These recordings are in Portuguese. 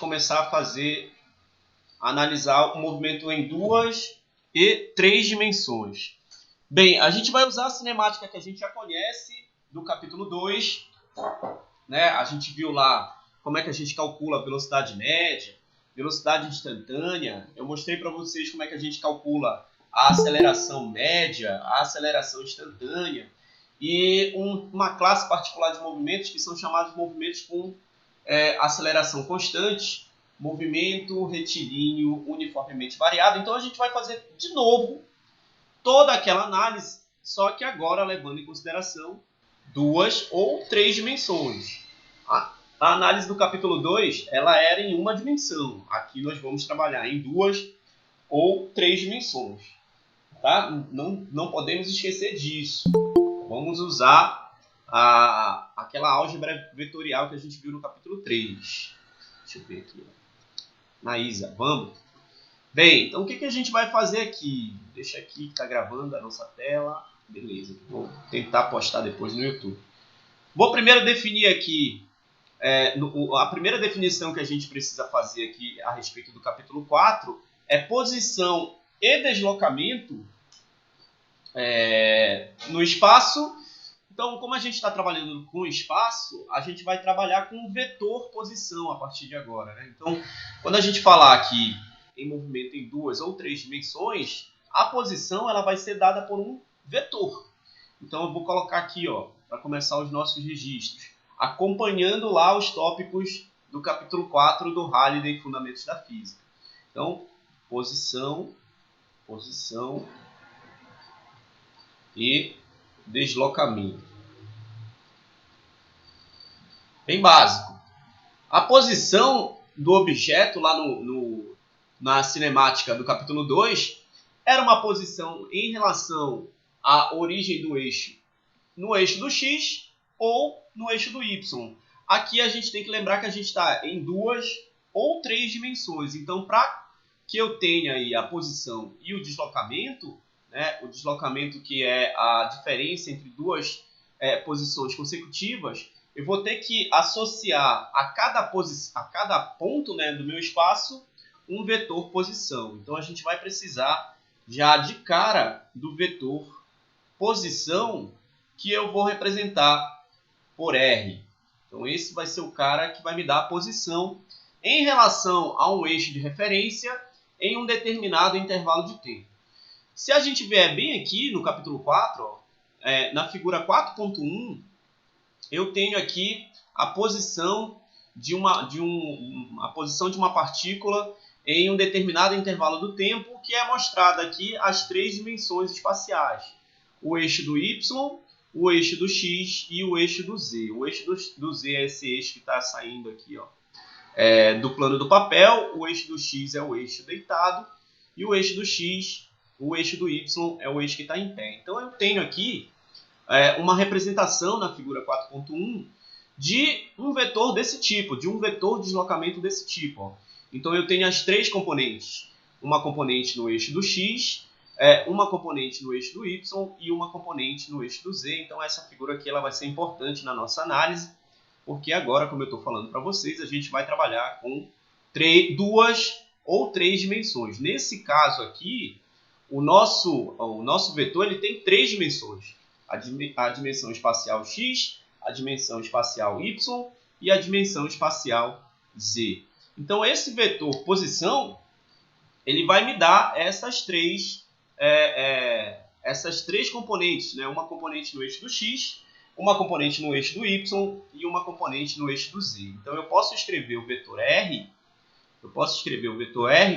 começar a analisar o movimento em 2 e 3 dimensões. Bem, a gente vai usar a cinemática que a gente já conhece do capítulo 2, né? A gente viu lá como é que a gente calcula a velocidade média, velocidade instantânea. Eu mostrei para vocês como é que a gente calcula a aceleração média, a aceleração instantânea e uma classe particular de movimentos que são chamados de movimentos com aceleração constante, movimento retilíneo uniformemente variado. Então a gente vai fazer de novo toda aquela análise, só que agora levando em consideração 2 ou 3 dimensões. A análise do capítulo 2, ela era em uma dimensão. Aqui nós vamos trabalhar em 2 ou 3 dimensões. Tá? Não podemos esquecer disso. Vamos usar aquela álgebra vetorial que a gente viu no capítulo 3. Deixa eu ver aqui. Naísa, vamos? Bem, então o que a gente vai fazer aqui? Deixa aqui que está gravando a nossa tela. Beleza, vou tentar postar depois no YouTube. Vou primeiro definir aqui, a primeira definição que a gente precisa fazer aqui a respeito do capítulo 4 é posição e deslocamento no espaço. Então, como a gente está trabalhando com espaço, a gente vai trabalhar com o vetor posição a partir de agora, né? Então, quando a gente falar aqui em movimento em 2 ou 3 dimensões, a posição ela vai ser dada por um vetor. Então, eu vou colocar aqui, para começar os nossos registros, acompanhando lá os tópicos do capítulo 4 do Halliday Fundamentos da Física. Então, posição e deslocamento. Bem básico. A posição do objeto lá na cinemática do capítulo 2 era uma posição em relação à origem do eixo no eixo do X ou no eixo do Y. Aqui a gente tem que lembrar que a gente está em 2 ou 3 dimensões. Então, para que eu tenha aí a posição e o deslocamento que é a diferença entre duas posições consecutivas, eu vou ter que associar a cada ponto, né, do meu espaço um vetor posição. Então, a gente vai precisar já de cara do vetor posição que eu vou representar por R. Então, esse vai ser o cara que vai me dar a posição em relação a um eixo de referência em um determinado intervalo de tempo. Se a gente vier bem aqui no capítulo 4, na figura 4.1, eu tenho aqui a posição de uma partícula em um determinado intervalo do tempo, que é mostrada aqui as 3 dimensões espaciais. O eixo do Y, o eixo do X e o eixo do Z. O eixo do Z é esse eixo que está saindo aqui, do plano do papel. O eixo do X é o eixo deitado e o eixo do X, o eixo do Y é o eixo que está em pé. Então eu tenho aqui uma representação na figura 4.1 de um vetor desse tipo, de um vetor de deslocamento desse tipo. Então eu tenho as 3 componentes, uma componente no eixo do X, uma componente no eixo do Y e uma componente no eixo do Z. Então essa figura aqui ela vai ser importante na nossa análise, porque agora, como eu estou falando para vocês, a gente vai trabalhar com 2 ou 3 dimensões. Nesse caso aqui, o nosso vetor ele tem 3 dimensões. A dimensão espacial X, a dimensão espacial Y e a dimensão espacial Z. Então esse vetor posição ele vai me dar essas três componentes, né? Uma componente no eixo do X, uma componente no eixo do Y e uma componente no eixo do Z. Então eu posso escrever o vetor R,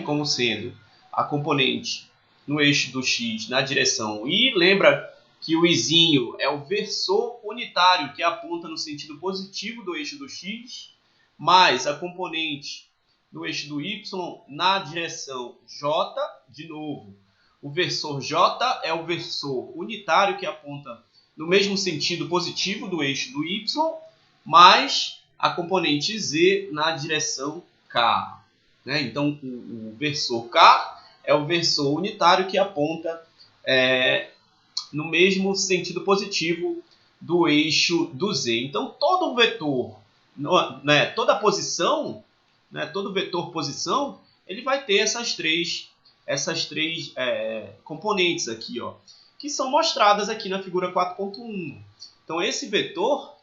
como sendo a componente no eixo do X na direção Y. Lembra que o Izinho é o versor unitário que aponta no sentido positivo do eixo do X, mais a componente no eixo do Y na direção J, de novo. O versor J é o versor unitário que aponta no mesmo sentido positivo do eixo do Y, mais a componente Z na direção K. Né? Então, o versor K é o versor unitário que aponta no mesmo sentido positivo do eixo do Z. Então, todo o vetor, toda a posição, né, todo vetor posição, ele vai ter essas três componentes aqui, ó, que são mostradas aqui na figura 4.1. Então, esse vetor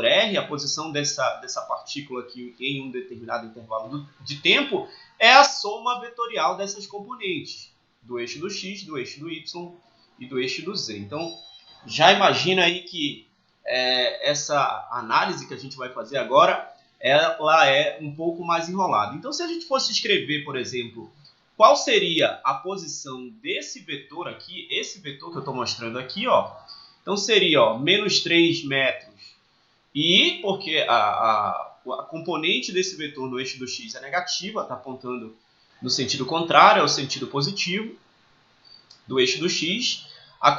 R, a posição dessa partícula aqui em um determinado intervalo de tempo, é a soma vetorial dessas componentes, do eixo do x, do eixo do y e do eixo do z. Então, já imagina aí que essa análise que a gente vai fazer agora, ela é um pouco mais enrolada. Então, se a gente fosse escrever, por exemplo, qual seria a posição desse vetor aqui, esse vetor que eu estou mostrando aqui, ó, então seria, ó, menos 3 metros. E porque a componente desse vetor no eixo do x é negativa, está apontando no sentido contrário, ao sentido positivo do eixo do x. A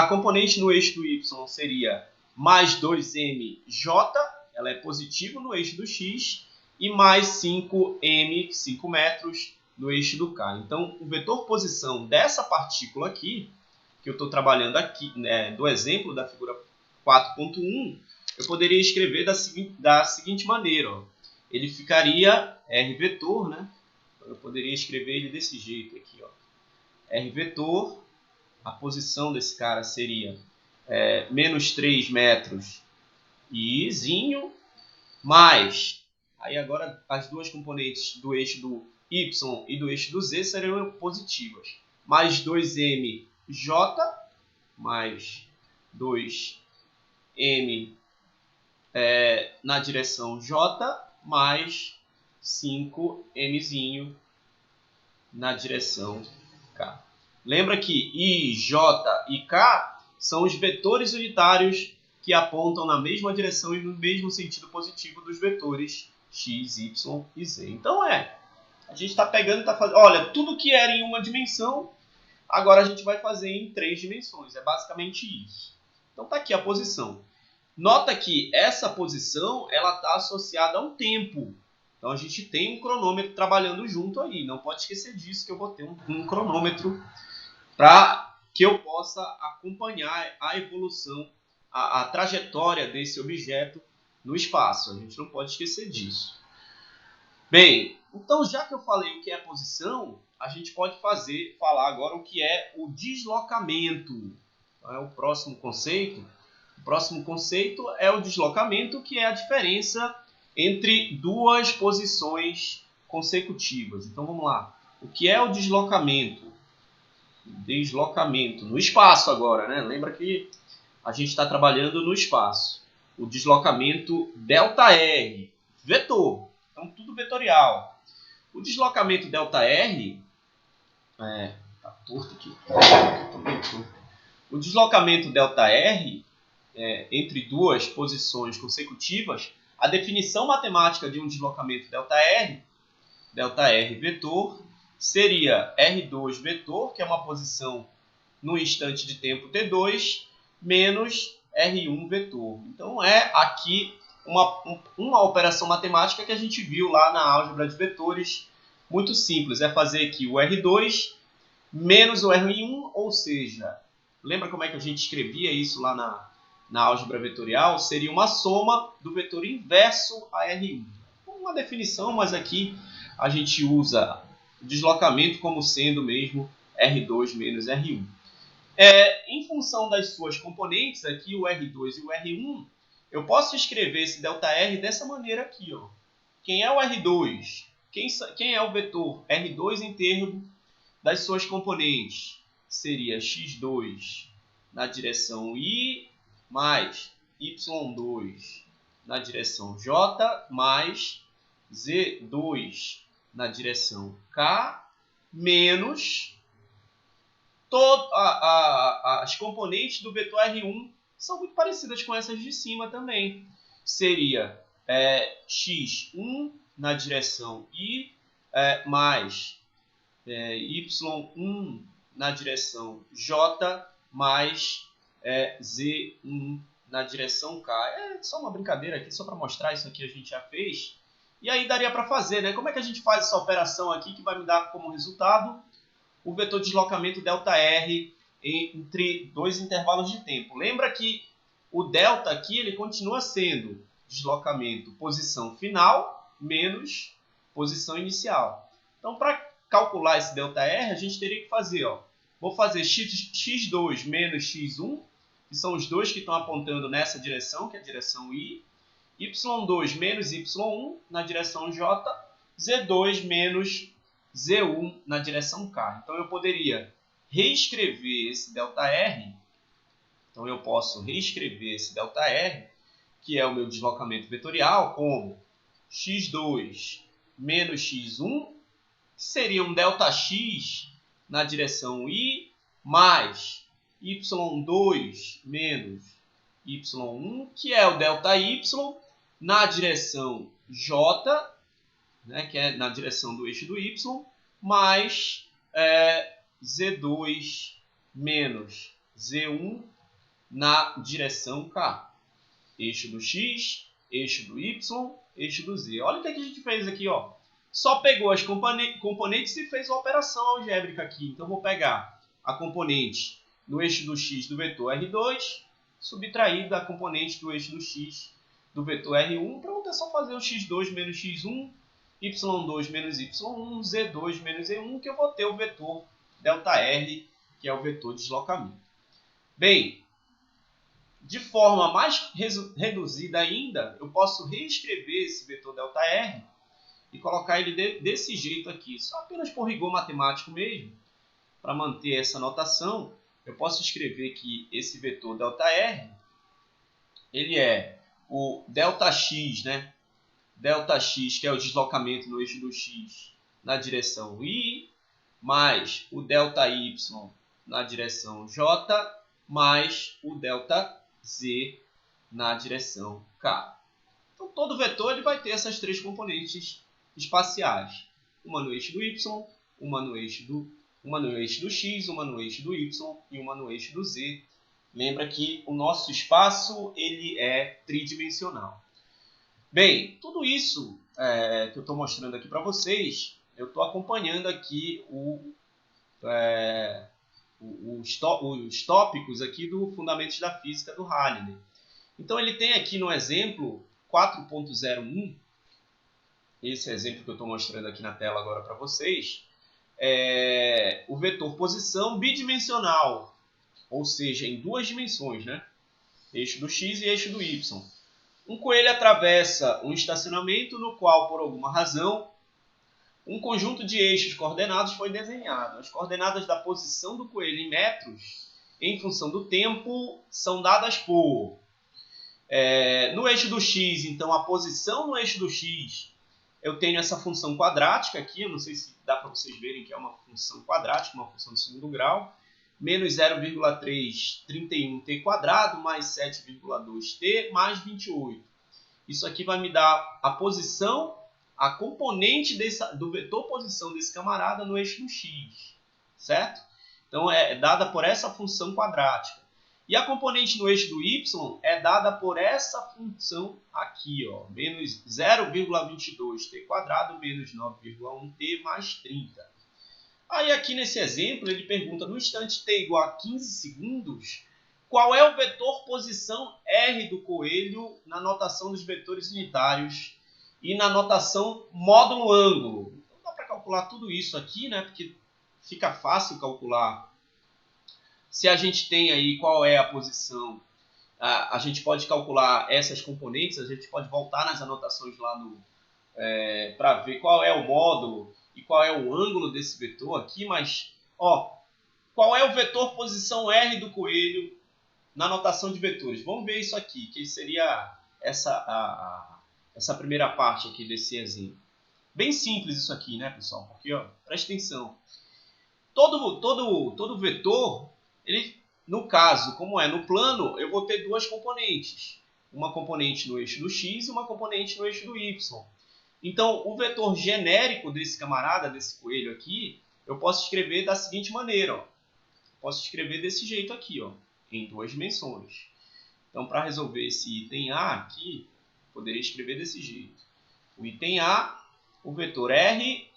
componente no eixo do y seria mais 2mj, ela é positiva no eixo do x, e mais 5m, 5 metros, no eixo do k. Então, o vetor posição dessa partícula aqui, que eu estou trabalhando aqui, né, do exemplo da figura 4.1, eu poderia escrever da seguinte maneira. Ó. Ele ficaria R vetor, né? Eu poderia escrever ele desse jeito aqui. Ó. R vetor, a posição desse cara seria menos 3 metros e izinho, mais, aí agora as duas componentes do eixo do y e do eixo do z seriam positivas, mais 2mj, mais 2m na direção j, mais 5mzinho na direção k. Lembra que I, J e K são os vetores unitários que apontam na mesma direção e no mesmo sentido positivo dos vetores x, y e z. Então a gente está pegando e está fazendo, olha, tudo que era em uma dimensão, agora a gente vai fazer em 3 dimensões. É basicamente isso. Então está aqui a posição. Nota que essa posição ela está associada a um tempo. Então a gente tem um cronômetro trabalhando junto aí. Não pode esquecer disso, que eu vou ter um cronômetro para que eu possa acompanhar a evolução, a trajetória desse objeto no espaço. A gente não pode esquecer disso. Bem, então já que eu falei o que é posição, a gente pode falar agora o que é o deslocamento. Então, é o próximo conceito. O próximo conceito é o deslocamento, que é a diferença entre duas posições consecutivas. Então vamos lá. O que é o deslocamento? Deslocamento no espaço agora, né? Lembra que a gente está trabalhando no espaço. O deslocamento ΔR, vetor. Então tudo vetorial. O deslocamento ΔR tá torto aqui. O deslocamento ΔR entre duas posições consecutivas, a definição matemática de um deslocamento ΔR vetor, seria R2 vetor, que é uma posição no instante de tempo T2, menos R1 vetor. Então é aqui uma operação matemática que a gente viu lá na álgebra de vetores, muito simples. É fazer aqui o R2 menos o R1, ou seja, lembra como é que a gente escrevia isso lá na álgebra vetorial? Seria uma soma do vetor inverso a R1. Uma definição, mas aqui a gente usa o deslocamento como sendo mesmo R2 menos R1. Em função das suas componentes, aqui o R2 e o R1, eu posso escrever esse ΔR dessa maneira aqui. Ó. Quem é o R2? Quem é o vetor R2 em termos das suas componentes? Seria x2 na direção I, mais y2 na direção J, mais z2 na direção K, menos as componentes do vetor R1 são muito parecidas com essas de cima também. Seria x1 na direção I, mais y1 na direção J, mais z1 na direção K. É só uma brincadeira aqui, só para mostrar isso aqui a gente já fez. E aí daria para fazer, né? Como é que a gente faz essa operação aqui que vai me dar como resultado o vetor de deslocamento ΔR entre dois intervalos de tempo? Lembra que o delta aqui ele continua sendo deslocamento posição final menos posição inicial. Então, para calcular esse ΔR, a gente teria que fazer, vou fazer x2 menos x1, que são os dois que estão apontando nessa direção, que é a direção I, y2 menos y1 na direção J, z2 menos z1 na direção K. Então, eu poderia reescrever esse ΔR, então eu posso reescrever esse ΔR, que é o meu deslocamento vetorial, como x2 menos x1, que seria um ΔX na direção I, mais y2 menos y1, que é o ΔY, na direção J, né, que é na direção do eixo do Y, mais Z2 menos Z1 na direção K. Eixo do X, eixo do Y, eixo do Z. Olha o que a gente fez aqui, Só pegou as componentes e fez uma operação algébrica aqui. Então, vou pegar a componente no eixo do X do vetor R2, subtraído da componente do eixo do X do vetor R1. Pronto, é só fazer o x2 menos x1, y2 menos y1, z2 menos z1, que eu vou ter o vetor ΔR, que é o vetor de deslocamento. Bem, de forma mais reduzida ainda, eu posso reescrever esse vetor ΔR e colocar ele desse jeito aqui, só apenas por rigor matemático mesmo, para manter essa notação. Eu posso escrever que esse vetor ΔR, ele é o ΔX, né? ΔX, que é o deslocamento no eixo do X na direção I, mais o ΔY na direção J, mais o ΔZ na direção K. Então, todo vetor ele vai ter essas três componentes espaciais. Uma no eixo do Y, uma no eixo do X, uma no eixo do Y e uma no eixo do Z. Lembra que o nosso espaço ele é tridimensional. Bem, tudo isso que eu estou mostrando aqui para vocês, eu estou acompanhando aqui os tópicos aqui do Fundamentos da Física do Halliday. Então, ele tem aqui no exemplo 4.01, esse exemplo que eu estou mostrando aqui na tela agora para vocês, o vetor posição bidimensional, ou seja, em duas dimensões, né? Eixo do X e eixo do Y. Um coelho atravessa um estacionamento no qual, por alguma razão, um conjunto de eixos coordenados foi desenhado. As coordenadas da posição do coelho em metros, em função do tempo, são dadas por... no eixo do X, então, a posição no eixo do X, eu tenho essa função quadrática aqui, eu não sei se dá para vocês verem que é uma função quadrática, uma função de segundo grau, menos 0,331t² mais 7,2t mais 28. Isso aqui vai me dar a posição, a componente do vetor posição desse camarada no eixo do X, certo? Então, é dada por essa função quadrática. E a componente no eixo do Y é dada por essa função aqui, menos 0,22t² menos 9,1t mais 30. Aí aqui nesse exemplo ele pergunta, no instante t igual a 15 segundos, qual é o vetor posição R do coelho na notação dos vetores unitários e na notação módulo ângulo. Então dá para calcular tudo isso aqui, né? Porque fica fácil calcular. Se a gente tem aí qual é a posição, a gente pode calcular essas componentes, a gente pode voltar nas anotações lá para ver qual é o módulo e qual é o ângulo desse vetor aqui, mas qual é o vetor posição R do coelho na notação de vetores? Vamos ver isso aqui, que seria essa primeira parte aqui desse exemplo. Bem simples isso aqui, né, pessoal? Porque, presta atenção. Todo vetor, ele, no caso, como é no plano, eu vou ter duas componentes. Uma componente no eixo do X e uma componente no eixo do Y. Então, o vetor genérico desse camarada, desse coelho aqui, eu posso escrever da seguinte maneira. Posso escrever desse jeito aqui, em duas dimensões. Então, para resolver esse item A aqui, poderia escrever desse jeito. O item A, o vetor R,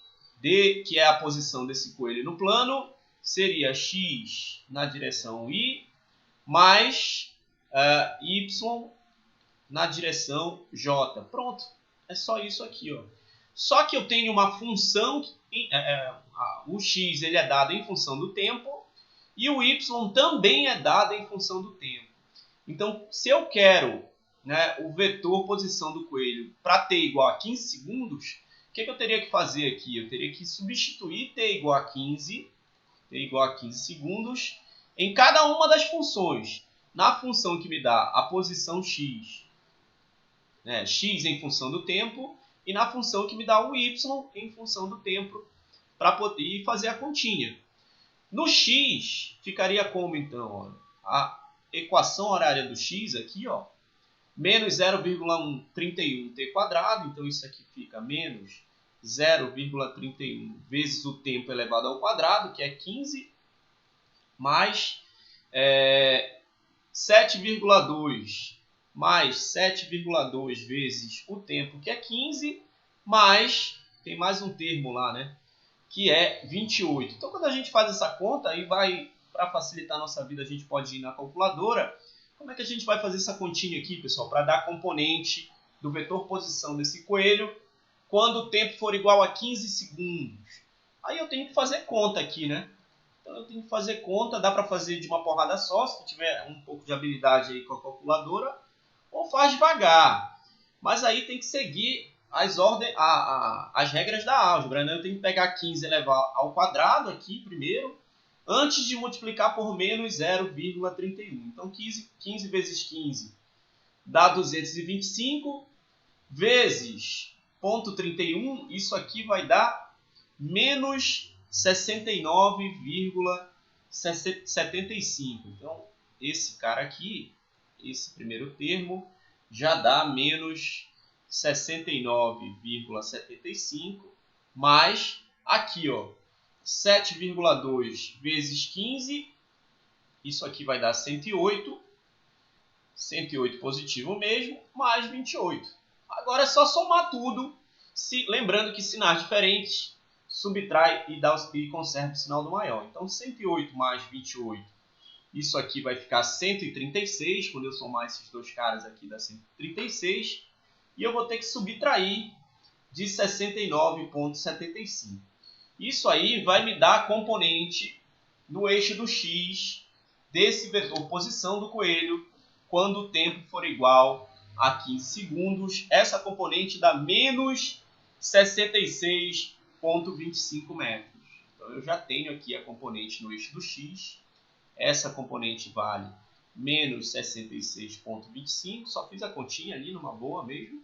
que é a posição desse coelho no plano, seria X na direção I, mais Y na direção J. Pronto. É só isso aqui, Só que eu tenho uma função, o x ele é dado em função do tempo, e o y também é dado em função do tempo. Então, se eu quero, né, o vetor posição do coelho para t igual a 15 segundos, o que eu teria que fazer aqui? Eu teria que substituir t igual a 15 segundos em cada uma das funções. Na função que me dá a posição x, né, x em função do tempo, e na função que me dá o y em função do tempo, para poder fazer a continha. No x, ficaria como então? Ó, a equação horária do x aqui, ó, menos 0,131t quadrado, então isso aqui fica menos 0,31 vezes o tempo elevado ao quadrado, que é 15, mais 7,2 mais 7,2 vezes o tempo, que é 15, mais, tem mais um termo lá, né, que é 28. Então, quando a gente faz essa conta, aí vai, para facilitar a nossa vida, a gente pode ir na calculadora. Como é que a gente vai fazer essa continha aqui, pessoal, para dar a componente do vetor posição desse coelho quando o tempo for igual a 15 segundos? Aí eu tenho que fazer conta aqui, né? Então eu tenho que fazer conta, dá para fazer de uma porrada só, se tiver um pouco de habilidade aí com a calculadora, ou faz devagar. Mas aí tem que seguir as regras da álgebra, né? Eu tenho que pegar 15 e levar ao quadrado aqui primeiro, antes de multiplicar por menos 0,31. Então 15 vezes 15 dá 225, vezes 0,31, isso aqui vai dar menos 69,75. Então, esse cara aqui, esse primeiro termo, já dá menos 69,75, mais aqui, ó, 7,2 vezes 15, isso aqui vai dar 108, 108 positivo mesmo, mais 28. Agora é só somar tudo, lembrando que sinais diferentes subtrai e conserva o sinal do maior. Então, 108 mais 28, isso aqui vai ficar 136, quando eu somar esses dois caras aqui dá 136, e eu vou ter que subtrair de 69,75. Isso aí vai me dar a componente no eixo do x desse vetor posição do coelho quando o tempo for igual a 15 segundos. Essa componente dá menos 66,25 metros. Então eu já tenho aqui a componente no eixo do x. Essa componente vale menos 66,25. Só fiz a continha ali numa boa mesmo.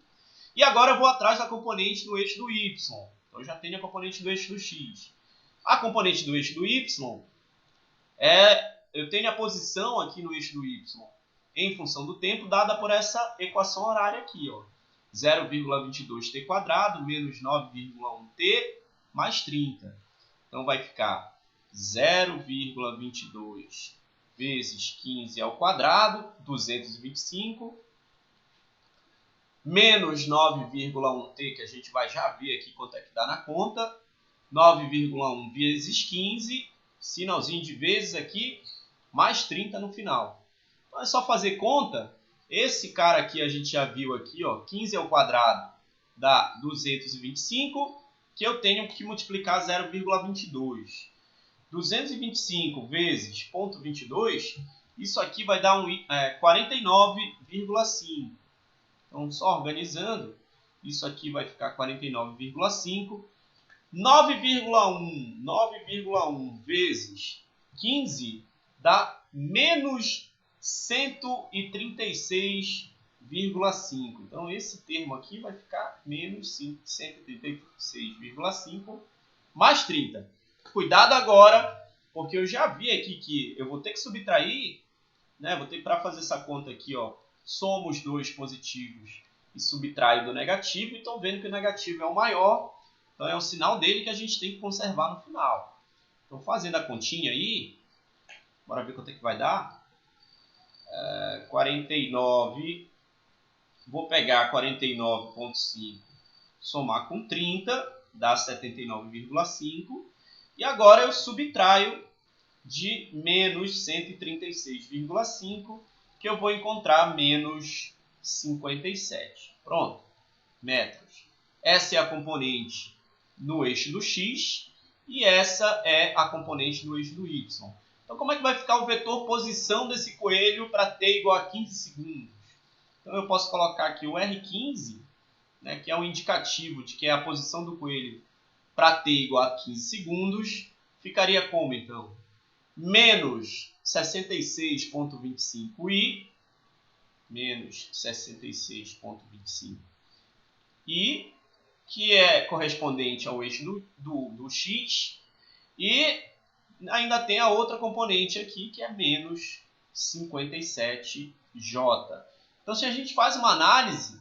E agora eu vou atrás da componente no eixo do y. Então eu já tenho a componente do eixo do x. A componente do eixo do y eu tenho a posição aqui no eixo do y em função do tempo dada por essa equação horária aqui, ó. 0,22t quadrado menos 9,1t mais 30. Então vai ficar 0,22 vezes 15 ao quadrado, 225, menos 9,1t, que a gente vai já ver aqui quanto é que dá na conta, 9,1 vezes 15, sinalzinho de vezes aqui, mais 30 no final. Então é só fazer conta. Esse cara aqui a gente já viu aqui, ó, 15 ao quadrado dá 225, que eu tenho que multiplicar 0,22. 225 vezes 0,22, isso aqui vai dar 49,5. Então, só organizando, isso aqui vai ficar 49,5. 9,1 vezes 15 dá menos 136,5. Então, esse termo aqui vai ficar menos 136,5 mais 30. Cuidado agora, porque eu já vi aqui que eu vou ter que subtrair, né? Vou ter para fazer essa conta aqui, ó. Soma os dois positivos e subtrai do negativo. E estão vendo que o negativo é o maior. Então, é o sinal dele que a gente tem que conservar no final. Então, fazendo a continha aí, bora ver quanto é que vai dar. 49, vou pegar 49,5, somar com 30, dá 79,5. E agora eu subtraio de menos 136,5, que eu vou encontrar menos 57. Pronto, metros. essa é a componente no eixo do x e essa é a componente no eixo do y. Então, como é que vai ficar o vetor posição desse coelho para t igual a 15 segundos? Então, eu posso colocar aqui o R15, né, que é um indicativo de que é a posição do coelho para t igual a 15 segundos. Ficaria como, então? Menos 66,25i, menos 66,25i, que é correspondente ao eixo do x, e ainda tem a outra componente aqui, que é menos 57j. Então, se a gente faz uma análise,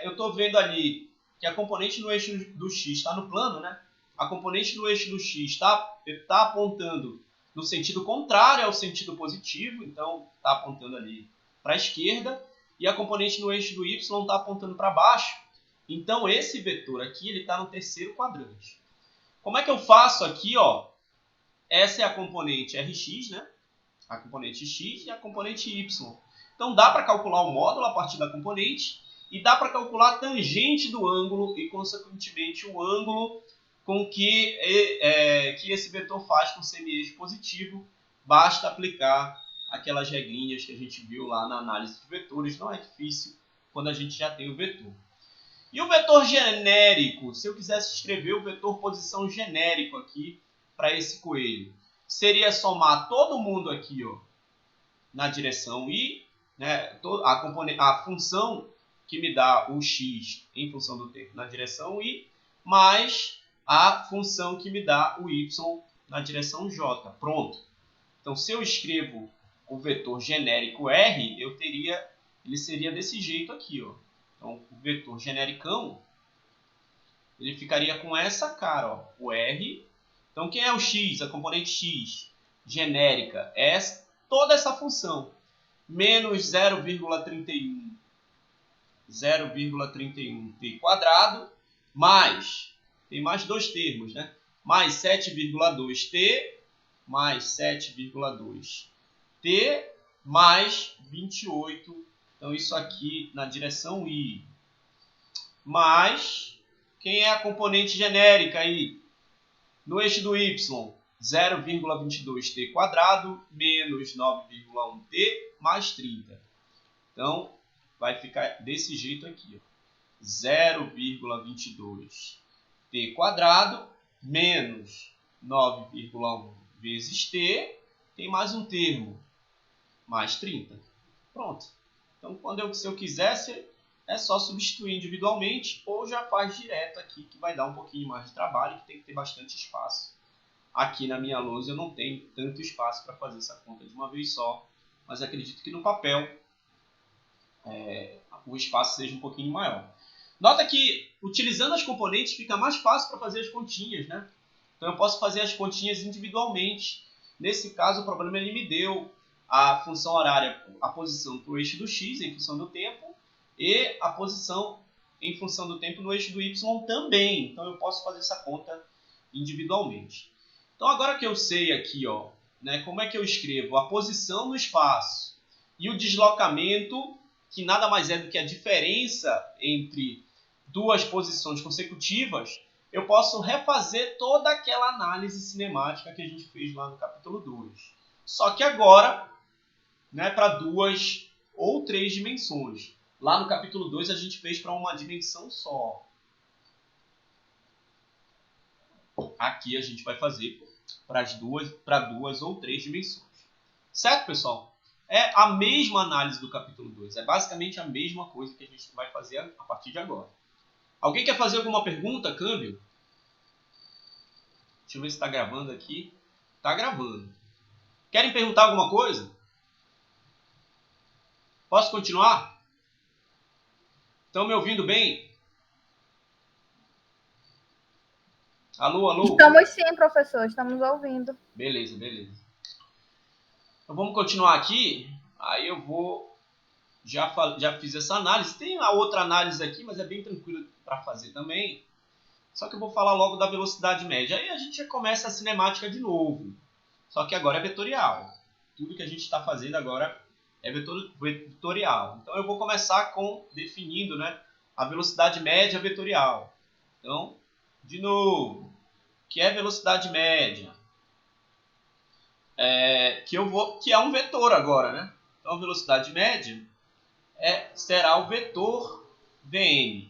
eu estou vendo ali que a componente no eixo do x está no plano, né? A componente no eixo do x está apontando no sentido contrário ao sentido positivo, então está apontando ali para a esquerda, e a componente no eixo do y está apontando para baixo. Então, esse vetor aqui está no terceiro quadrante. Como é que eu faço aqui? Ó? Essa é a componente Rx, né? A componente x e a componente y. Então, dá para calcular o módulo a partir da componente e dá para calcular a tangente do ângulo e, consequentemente, o ângulo com que esse vetor faz com o semi-eixo positivo. Basta aplicar aquelas regrinhas que a gente viu lá na análise de vetores. Não é difícil quando a gente já tem o vetor. E o vetor genérico, se eu quisesse escrever o vetor posição genérico aqui para esse coelho, seria somar todo mundo aqui, ó, na direção y, né, a função que me dá o x em função do tempo na direção y, mais a função que me dá o y na direção j. Pronto. Então, se eu escrevo o vetor genérico R, ele seria desse jeito aqui, ó. Então, o vetor genericão, ele ficaria com essa cara, ó, o R. Então, quem é o x? A componente x genérica é toda essa função. Menos 0,31t quadrado, mais, tem mais dois termos, né? Mais 7,2t, mais 7,2t, mais 28. Então, isso aqui na direção y. Mais, quem é a componente genérica aí? No eixo do y, 0,22t quadrado, menos 9,1t, mais 30. Então, vai ficar desse jeito aqui. 0,22t quadrado, menos 9,1 vezes t, tem mais um termo, mais 30. Pronto. Então, se eu quisesse, é só substituir individualmente ou já faz direto aqui, que vai dar um pouquinho mais de trabalho, que tem que ter bastante espaço. Aqui na minha lousa eu não tenho tanto espaço para fazer essa conta de uma vez só, mas acredito que no papel o espaço seja um pouquinho maior. Nota que, utilizando as componentes, fica mais fácil para fazer as continhas, né? Então, eu posso fazer as continhas individualmente. Nesse caso, o problema ele me deu a função horária, a posição para o eixo do x em função do tempo e a posição em função do tempo no eixo do y também. Então, eu posso fazer essa conta individualmente. Então, agora que eu sei aqui, ó, né, como é que eu escrevo a posição no espaço e o deslocamento, que nada mais é do que a diferença entre duas posições consecutivas, eu posso refazer toda aquela análise cinemática que a gente fez lá no capítulo 2. Só que agora, né, para 2 ou 3 dimensões. Lá no capítulo 2 a gente fez para uma dimensão só. Aqui a gente vai fazer para duas ou 3 dimensões. Certo, pessoal? É a mesma análise do capítulo 2. É basicamente a mesma coisa que a gente vai fazer a partir de agora. Alguém quer fazer alguma pergunta, câmbio? Deixa eu ver se está gravando aqui. Está gravando. Querem perguntar alguma coisa? Posso continuar? Estão me ouvindo bem? Alô, alô? Estamos sim, professor. Estamos ouvindo. Beleza, beleza. Então vamos continuar aqui. Aí eu vou... Já fiz essa análise. Tem a outra análise aqui, mas é bem tranquilo para fazer também. Só que eu vou falar logo da velocidade média. Aí a gente já começa a cinemática de novo. Só que agora é vetorial. Tudo que a gente está fazendo agora é vetorial. Então eu vou começar definindo, né, a velocidade média vetorial. Então, de novo, o que é velocidade média? Que é um vetor agora, né? Então, a velocidade média será o vetor Vm.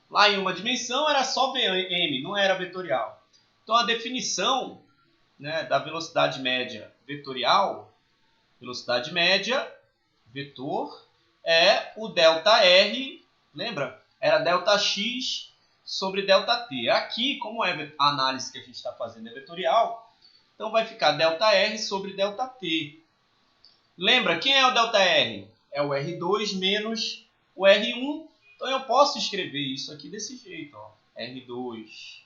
Lá em uma dimensão era só Vm, não era vetorial. Então, a definição, né, da velocidade média vetorial, velocidade média, vetor, é o ΔR, lembra? Era ΔX sobre ΔT. Aqui, como é a análise que a gente está fazendo é vetorial, então vai ficar ΔR sobre ΔT. Lembra, quem é o ΔR? É o R2 menos o R1. Então eu posso escrever isso aqui desse jeito, ó. R2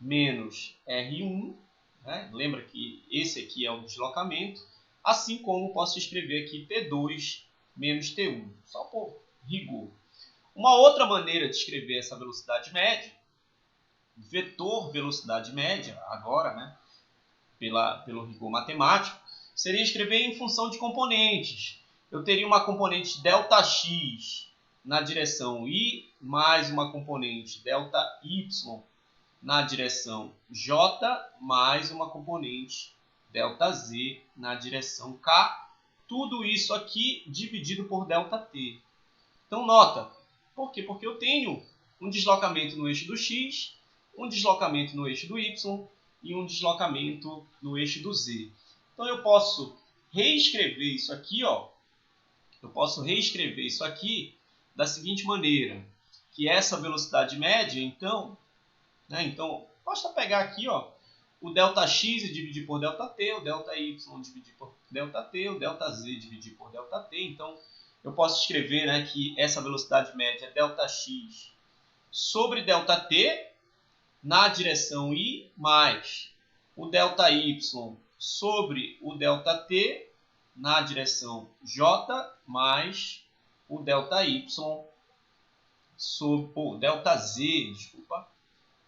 menos R1. Né? Lembra que esse aqui é o deslocamento. Assim como posso escrever aqui T2 menos T1. Só por rigor. Uma outra maneira de escrever essa velocidade média, vetor velocidade média, agora, né, pelo rigor matemático, seria escrever em função de componentes. Eu teria uma componente ΔX na direção Y, mais uma componente ΔY na direção J, mais uma componente ΔZ na direção K. Tudo isso aqui dividido por ΔT. Então, nota. Por quê? Porque eu tenho um deslocamento no eixo do X, um deslocamento no eixo do Y e um deslocamento no eixo do Z. Então, eu posso reescrever isso aqui, ó. Eu posso reescrever isso aqui da seguinte maneira, que essa velocidade média, então, basta pegar aqui, ó, o ΔX e dividir por ΔT, o ΔY dividir por ΔT, o ΔZ dividir por ΔT. Então, eu posso escrever, né, que essa velocidade média é ΔX sobre ΔT na direção Y, mais o ΔY sobre o ΔT na direção J, mais o ΔY sobre o ΔZ, desculpa,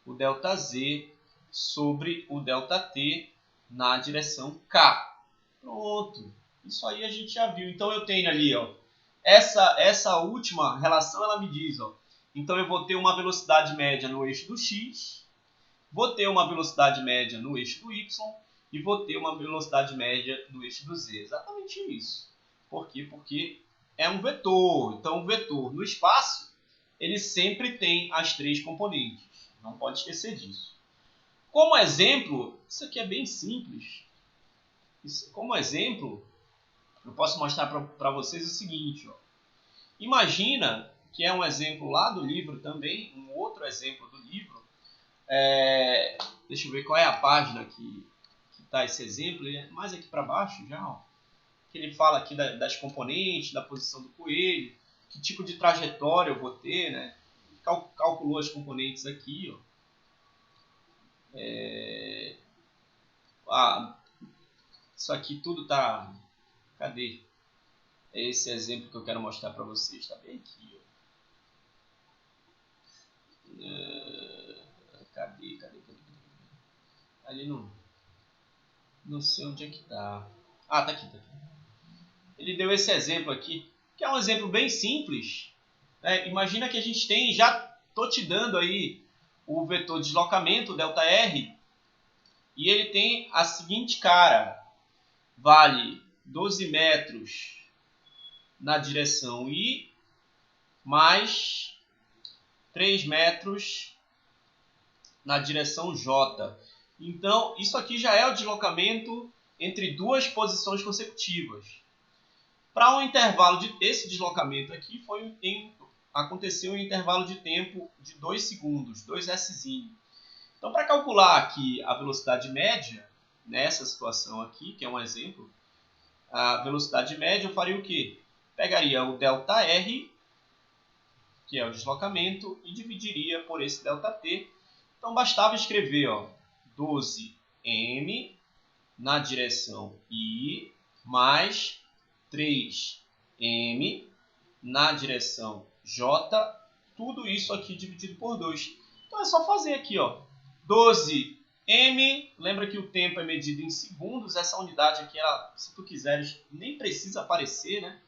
o ΔZ sobre o ΔT na direção K. Pronto. Isso aí a gente já viu. Então eu tenho ali, ó, essa última relação, ela me diz, ó, então eu vou ter uma velocidade média no eixo do X, vou ter uma velocidade média no eixo do Y e vou ter uma velocidade média no eixo do Z. Exatamente isso. Por quê? Porque é um vetor. Então o vetor no espaço, ele sempre tem as três componentes. Não pode esquecer disso. Como exemplo, isso aqui é bem simples. Como exemplo, eu posso mostrar para vocês o seguinte. Ó. Imagina, que é um exemplo lá do livro também, um outro exemplo do livro. Deixa eu ver qual é a página que está esse exemplo. Ele é mais aqui para baixo já. Ó, que ele fala aqui das componentes, da posição do coelho, que tipo de trajetória eu vou ter. Né? Calculou as componentes aqui. Ó. Isso aqui tudo tá... Cadê? Esse exemplo que eu quero mostrar para vocês. Está bem aqui. Ó. Cadê? Ali não sei onde é que tá. Ah, tá aqui. Ele deu esse exemplo aqui, que é um exemplo bem simples. Né? Imagina que a gente tem, já estou te dando aí o vetor de deslocamento, ΔR, e ele tem a seguinte cara. Vale 12 metros na direção Y, mais 3 metros na direção J. Então, isso aqui já é o deslocamento entre duas posições consecutivas. Para um intervalo esse deslocamento aqui aconteceu em um intervalo de tempo de 2 segundos, 2s. Então, para calcular aqui a velocidade média, nessa situação aqui, que é um exemplo, a velocidade média eu faria o quê? Pegaria o ΔR, que é o deslocamento, e dividiria por esse ΔT. Então, bastava escrever 12m na direção Y, mais 3m na direção J, tudo isso aqui dividido por 2. Então, é só fazer aqui, 12m, lembra que o tempo é medido em segundos, essa unidade aqui, se tu quiseres, nem precisa aparecer, né?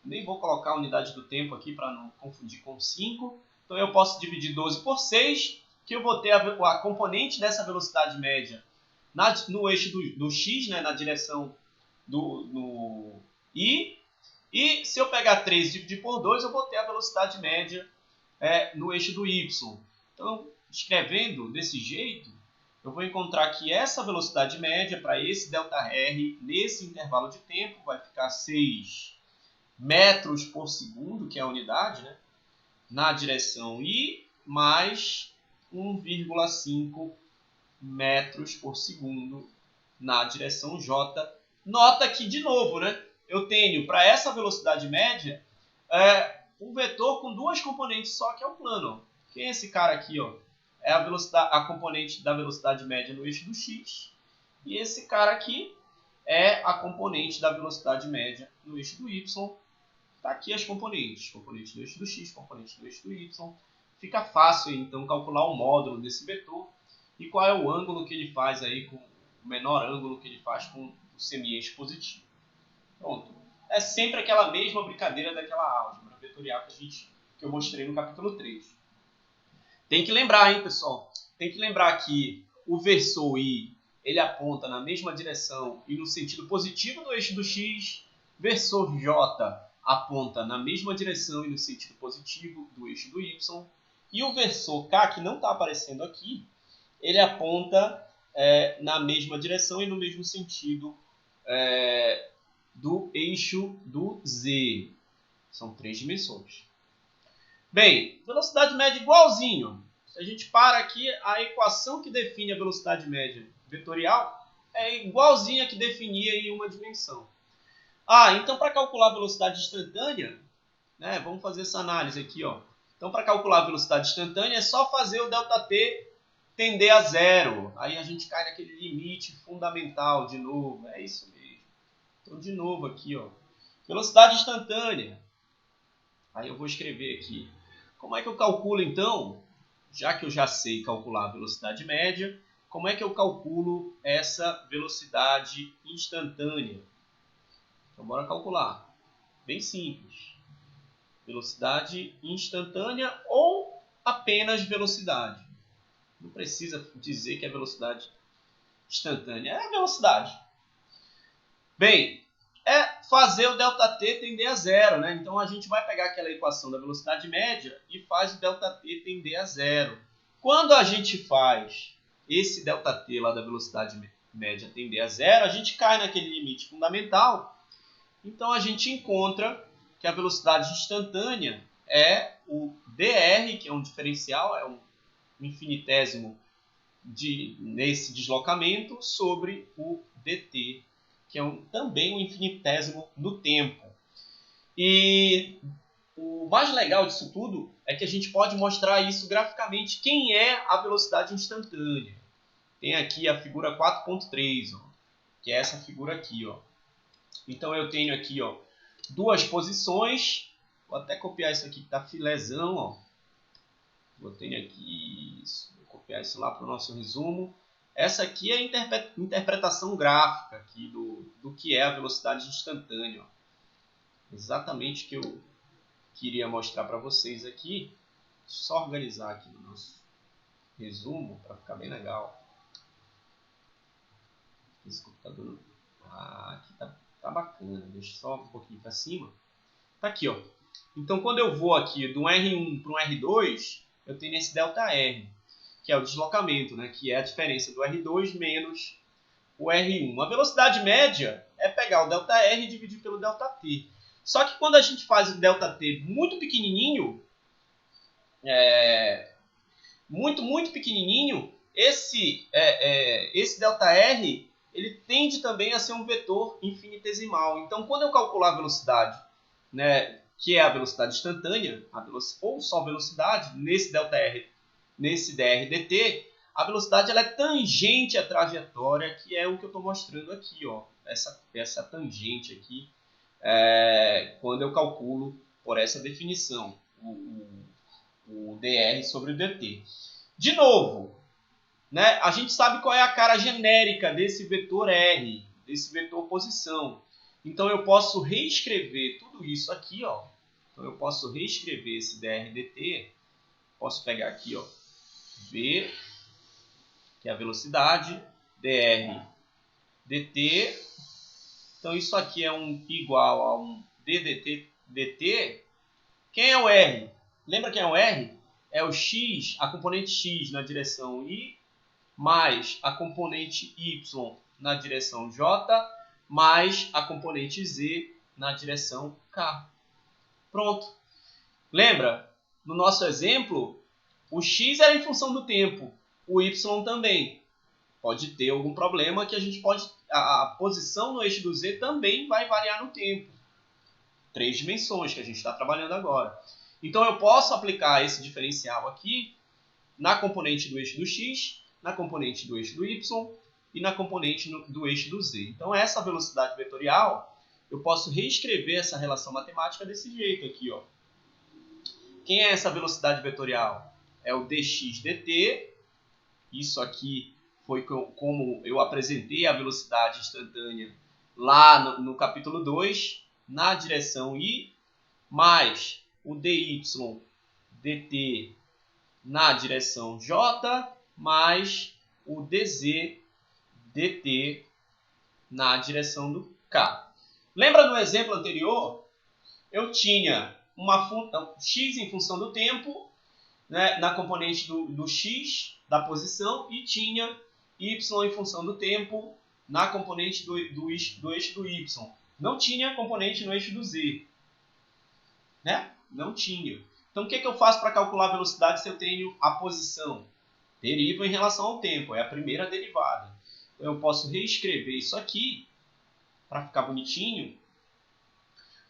Nem vou colocar a unidade do tempo aqui para não confundir com 5. Então eu posso dividir 12 por 6, que eu vou ter a componente dessa velocidade média no eixo do x, né, na direção do i. E se eu pegar 3 e dividir por 2, eu vou ter a velocidade média no eixo do y. Então, escrevendo desse jeito, eu vou encontrar que essa velocidade média para esse ΔR, nesse intervalo de tempo, vai ficar 6 metros por segundo, que é a unidade, né, na direção i, mais 1,5 metros por segundo na direção j. Nota que, de novo, né, eu tenho para essa velocidade média um vetor com duas componentes só, que é o plano. Quem é esse cara aqui? Ó? É a componente da velocidade média no eixo do x. E esse cara aqui é a componente da velocidade média no eixo do y. Está aqui as componentes. Componente do eixo do x, componente do eixo do y. Fica fácil, então, calcular o módulo desse vetor e qual é o ângulo que ele faz aí, com o menor ângulo que ele faz com o semi-eixo positivo. Pronto. É sempre aquela mesma brincadeira daquela álgebra vetorial que eu mostrei no capítulo 3. Tem que lembrar, hein, pessoal? Tem que lembrar que o versor i, ele aponta na mesma direção e no sentido positivo do eixo do x. Versor j aponta na mesma direção e no sentido positivo do eixo do y. E o versor k, que não está aparecendo aqui, ele aponta na mesma direção e no mesmo sentido do eixo do z. São 3 dimensões. Bem, velocidade média igualzinho. Se a gente para aqui, a equação que define a velocidade média vetorial é igualzinha a que definia em uma dimensão. Então para calcular a velocidade instantânea, né, vamos fazer essa análise aqui. Ó. Então para calcular a velocidade instantânea é só fazer o ΔT tender a zero. Aí a gente cai naquele limite fundamental de novo. É isso mesmo. Então de novo aqui, ó. Velocidade instantânea. Aí eu vou escrever aqui. Como é que eu calculo então? Já que eu já sei calcular a velocidade média, como é que eu calculo essa velocidade instantânea? Então bora calcular. Bem simples. Velocidade instantânea ou apenas velocidade. Não precisa dizer que é velocidade instantânea. É a velocidade. Bem, é fazer o ΔT tender a zero, né? Então a gente vai pegar aquela equação da velocidade média e faz o ΔT tender a zero. Quando a gente faz esse ΔT lá da velocidade média tender a zero, a gente cai naquele limite fundamental. Então a gente encontra que a velocidade instantânea é o dr, que é um diferencial, é um infinitésimo nesse deslocamento, sobre o dt, que é também um infinitésimo no tempo. E o mais legal disso tudo é que a gente pode mostrar isso graficamente, quem é a velocidade instantânea. Tem aqui a figura 4.3, que é essa figura aqui. Ó. Então eu tenho aqui duas posições. Vou até copiar isso aqui que está filézão. Ó. Botei aqui isso. Vou copiar isso lá para o nosso resumo. Essa aqui é a interpretação gráfica aqui do que é a velocidade instantânea. Ó. Exatamente o que eu queria mostrar para vocês aqui. Só organizar aqui no nosso resumo para ficar bem legal. Esse computador aqui tá bacana. Deixa só um pouquinho para cima. Tá aqui, ó. Então quando eu vou aqui do R1 para o R2, eu tenho esse ΔR, que é o deslocamento, né? Que é a diferença do R2 menos o R1. A velocidade média é pegar o ΔR e dividir pelo ΔT. Só que quando a gente faz o ΔT muito pequenininho, muito pequenininho, esse ΔR ele tende também a ser um vetor infinitesimal. Então, quando eu calcular a velocidade, né, que é a velocidade instantânea, ou só velocidade, nesse ΔR, nesse dr/dt, a velocidade ela é tangente à trajetória, que é o que eu estou mostrando aqui. Ó, essa tangente aqui, quando eu calculo por essa definição, o dr sobre o dt. De novo, né, a gente sabe qual é a cara genérica desse vetor R, desse vetor posição. Então eu posso reescrever tudo isso aqui. Ó. Então eu posso reescrever esse dr/dt Posso pegar aqui, ó, v, que é a velocidade, dr, dt. Então, isso aqui é igual a um dt. Quem é o r? Lembra quem é o r? É o x, a componente x na direção y, mais a componente y na direção j, mais a componente z na direção k. Pronto. Lembra? No nosso exemplo, o x era em função do tempo, o y também. Pode ter algum problema que a gente pode... A posição no eixo do z também vai variar no tempo. 3 dimensões que a gente está trabalhando agora. Então, eu posso aplicar esse diferencial aqui na componente do eixo do x, na componente do eixo do y e na componente do eixo do z. Então, essa velocidade vetorial, eu posso reescrever essa relação matemática desse jeito aqui, ó. Quem é essa velocidade vetorial? É o dx dt. Isso aqui foi como eu apresentei a velocidade instantânea lá no capítulo 2, na direção y, mais o dy dt na direção j, mais o dz dt na direção do k. Lembra do exemplo anterior? Eu tinha uma x em função do tempo, né, na componente do x, da posição, e tinha y em função do tempo na componente do eixo do y. Não tinha componente no eixo do z. Né? Não tinha. Então, o que eu faço para calcular a velocidade se eu tenho a posição? Derivo em relação ao tempo, é a primeira derivada. Então, eu posso reescrever isso aqui, para ficar bonitinho.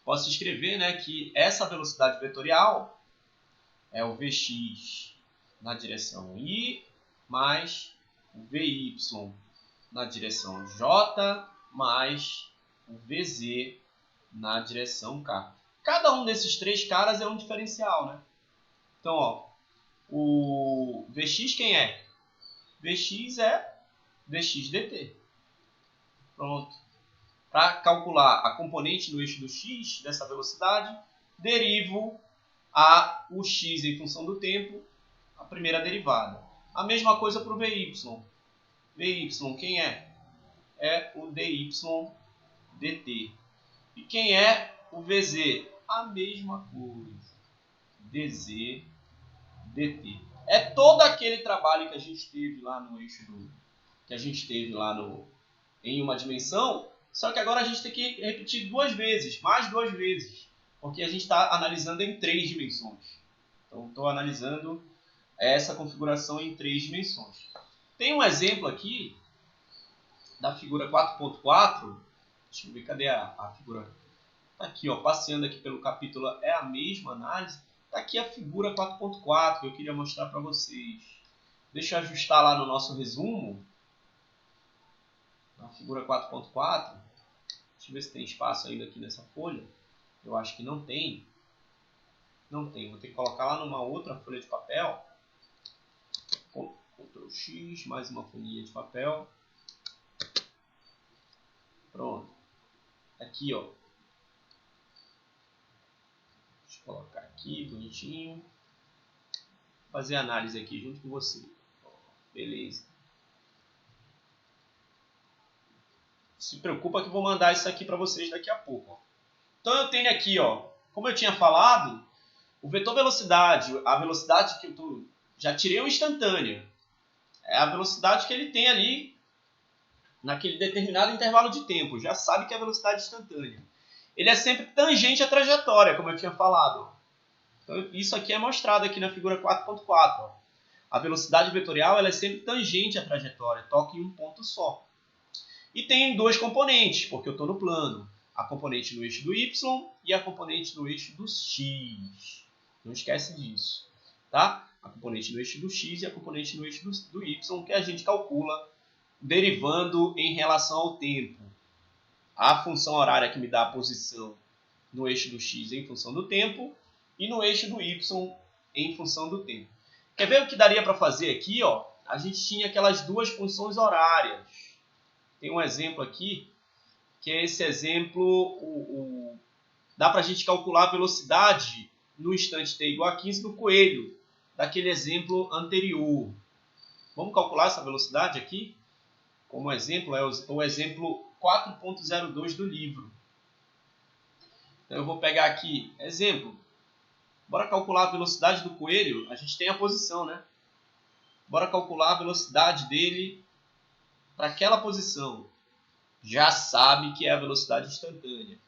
Posso escrever, né, que essa velocidade vetorial é o Vx na direção y, mais o Vy na direção j, mais o Vz na direção k. Cada um desses três caras é um diferencial, né? Então, ó, o Vx quem é? Vx é dx dt. Pronto. Para calcular a componente no eixo do x dessa velocidade, derivo o x em função do tempo, a primeira derivada. A mesma coisa para o Vy. Vy quem é? É o dy dt. E quem é o Vz? A mesma coisa. dz dt. É todo aquele trabalho que a gente teve lá no eixo em uma dimensão, só que agora a gente tem que repetir mais duas vezes, porque a gente está analisando em 3 dimensões. Então, estou analisando essa configuração em 3 dimensões. Tem um exemplo aqui da figura 4.4. Deixa eu ver, cadê a figura? Está aqui, ó, passeando aqui pelo capítulo, é a mesma análise. Está aqui a figura 4.4 que eu queria mostrar para vocês. Deixa eu ajustar lá no nosso resumo. Na figura 4.4. Deixa eu ver se tem espaço ainda aqui nessa folha. Eu acho que não tem. Não tem. Vou ter que colocar lá numa outra folha de papel. Ctrl X, mais uma folhinha de papel. Pronto. Aqui, ó. Deixa eu colocar aqui, bonitinho. Fazer a análise aqui junto com você. Beleza. Se preocupa que eu vou mandar isso aqui para vocês daqui a pouco. Ó. Então eu tenho aqui, ó, como eu tinha falado, o vetor velocidade, a velocidade que eu já tirei o instantâneo. É a velocidade que ele tem ali naquele determinado intervalo de tempo. Já sabe que é a velocidade instantânea. Ele é sempre tangente à trajetória, como eu tinha falado. Então, isso aqui é mostrado aqui na figura 4.4. A velocidade vetorial ela é sempre tangente à trajetória, toca em um ponto só. E tem 2 componentes, porque eu estou no plano. A componente no eixo do y e a componente no eixo do x. Não esquece disso. Tá? A componente no eixo do x e a componente no eixo do y, que a gente calcula derivando em relação ao tempo. A função horária que me dá a posição no eixo do x em função do tempo e no eixo do y em função do tempo. Quer ver o que daria para fazer aqui? Ó? A gente tinha aquelas 2 funções horárias. Tem um exemplo aqui, que é esse exemplo, dá para a gente calcular a velocidade no instante t igual a 15 do coelho, daquele exemplo anterior. Vamos calcular essa velocidade aqui? Como exemplo, é o exemplo 4.02 do livro. Então eu vou pegar aqui, exemplo. Bora calcular a velocidade do coelho. A gente tem a posição, né? Bora calcular a velocidade dele para aquela posição. Já sabe que é a velocidade instantânea.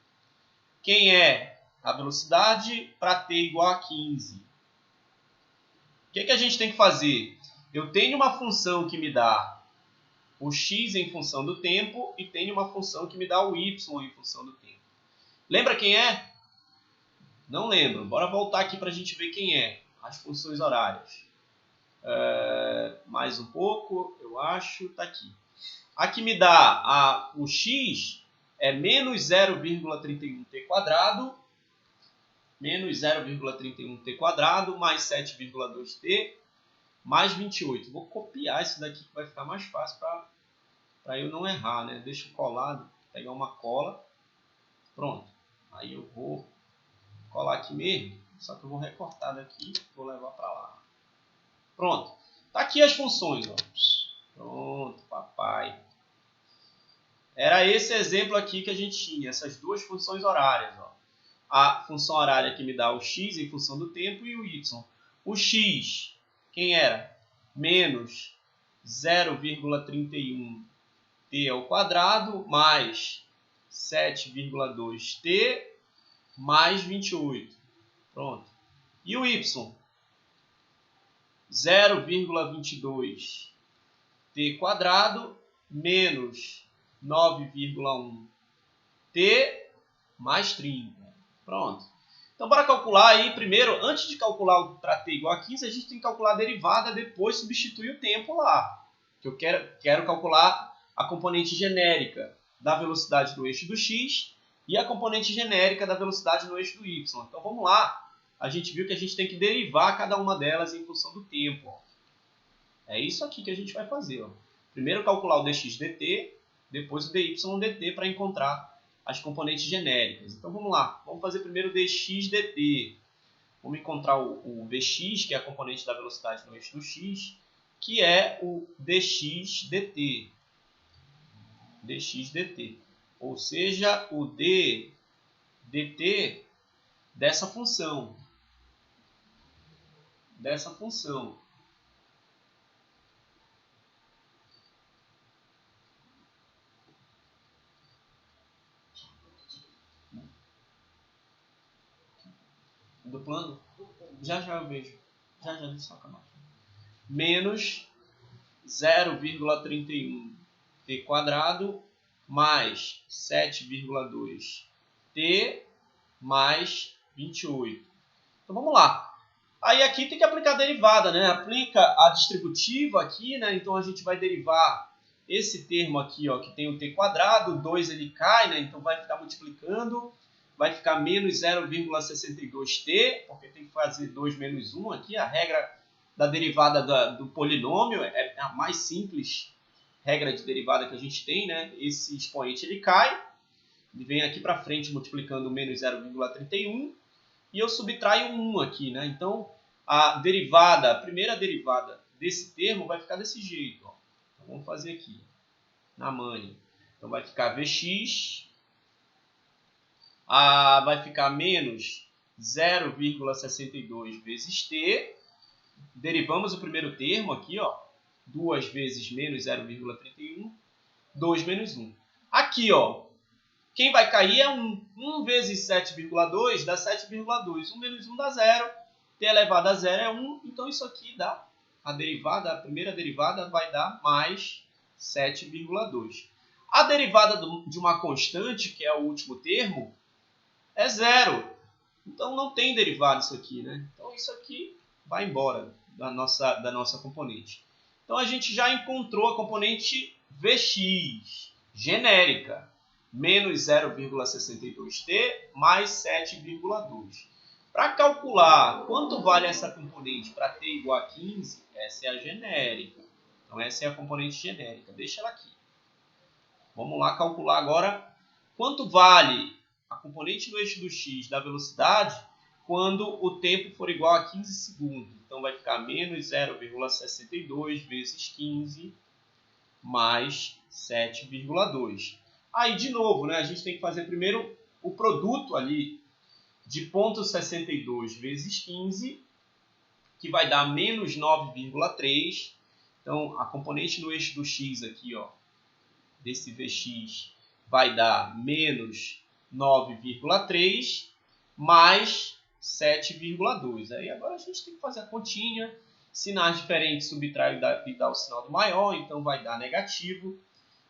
Quem é a velocidade para t igual a 15? O que a gente tem que fazer? Eu tenho uma função que me dá o x em função do tempo e tenho uma função que me dá o y em função do tempo. Lembra quem é? Não lembro. Bora voltar aqui para a gente ver quem é. As funções horárias. Mais um pouco, eu acho. Está aqui. A que me dá o x é menos 0,31t quadrado, menos 0,31t quadrado, mais 7,2t, mais 28. Vou copiar isso daqui que vai ficar mais fácil para eu não errar, né? Deixa eu colar, pegar uma cola. Pronto. Aí eu vou colar aqui mesmo, só que eu vou recortar daqui e vou levar para lá. Pronto. Tá aqui as funções, ó. Pronto, papai. Era esse exemplo aqui que a gente tinha, essas duas funções horárias, ó. A função horária que me dá o x em função do tempo e o y. O x, quem era? Menos 0,31t ao quadrado mais 7,2t mais 28. Pronto. E o y? 0,22t quadrado menos 9,1t mais 30. Pronto. Então, para calcular aí, primeiro, antes de calcular o para t igual a 15, a gente tem que calcular a derivada, depois substituir o tempo lá. Que eu quero calcular a componente genérica da velocidade no eixo do x e a componente genérica da velocidade no eixo do y. Então, vamos lá. A gente viu que a gente tem que derivar cada uma delas em função do tempo. Ó. É isso aqui que a gente vai fazer. Ó. Primeiro calcular o dx dt, depois o dy dt para encontrar as componentes genéricas. Então vamos lá, vamos fazer primeiro o dx dt. Vamos encontrar o vx, que é a componente da velocidade no eixo do x, que é o dx dt. Dx dt. Ou seja, o d dt dessa função. Do plano? Já eu vejo. Já deixa eu acabar. Menos 0,31t quadrado mais 7,2t mais 28. Então vamos lá. Aí aqui tem que aplicar a derivada, né? Aplica a distributiva aqui, né? Então a gente vai derivar esse termo aqui, ó, que tem o t quadrado, o 2 ele cai, né? Então vai ficar multiplicando, vai ficar menos 0,62t, porque tem que fazer 2 menos 1 aqui. A regra da derivada do polinômio é a mais simples regra de derivada que a gente tem, né? Esse expoente ele cai, ele vem aqui para frente multiplicando menos 0,31 e eu subtraio 1 aqui, né? Então a primeira derivada desse termo vai ficar desse jeito, ó. Então, vamos fazer aqui na manha. Então vai ficar Vx, vai ficar menos 0,62 vezes t. Derivamos o primeiro termo aqui, ó, 2 vezes menos 0,31, 2 menos 1. Aqui, ó, quem vai cair é 1. 1 vezes 7,2 dá 7,2. 1 menos 1 dá 0. T elevado a 0 é 1. Então, isso aqui dá a primeira derivada vai dar mais 7,2. A derivada de uma constante, que é o último termo, é 0. Então, não tem derivada isso aqui, né? Então, isso aqui vai embora da nossa componente. Então, a gente já encontrou a componente Vx, genérica, menos 0,62t mais 7,2. Para calcular quanto vale essa componente para t igual a 15, essa é a genérica. Então, essa é a componente genérica. Deixa ela aqui. Vamos lá calcular agora quanto vale a componente no eixo do x da velocidade quando o tempo for igual a 15 segundos. Então, vai ficar menos 0,62 vezes 15 mais 7,2. Aí, de novo, né, a gente tem que fazer primeiro o produto ali de 0,62 vezes 15, que vai dar menos 9,3. Então, a componente no eixo do x aqui, ó, desse Vx, vai dar menos 9,3 mais 7,2. Aí agora a gente tem que fazer a continha. Sinais diferentes subtrai e dá o sinal do maior, então vai dar negativo.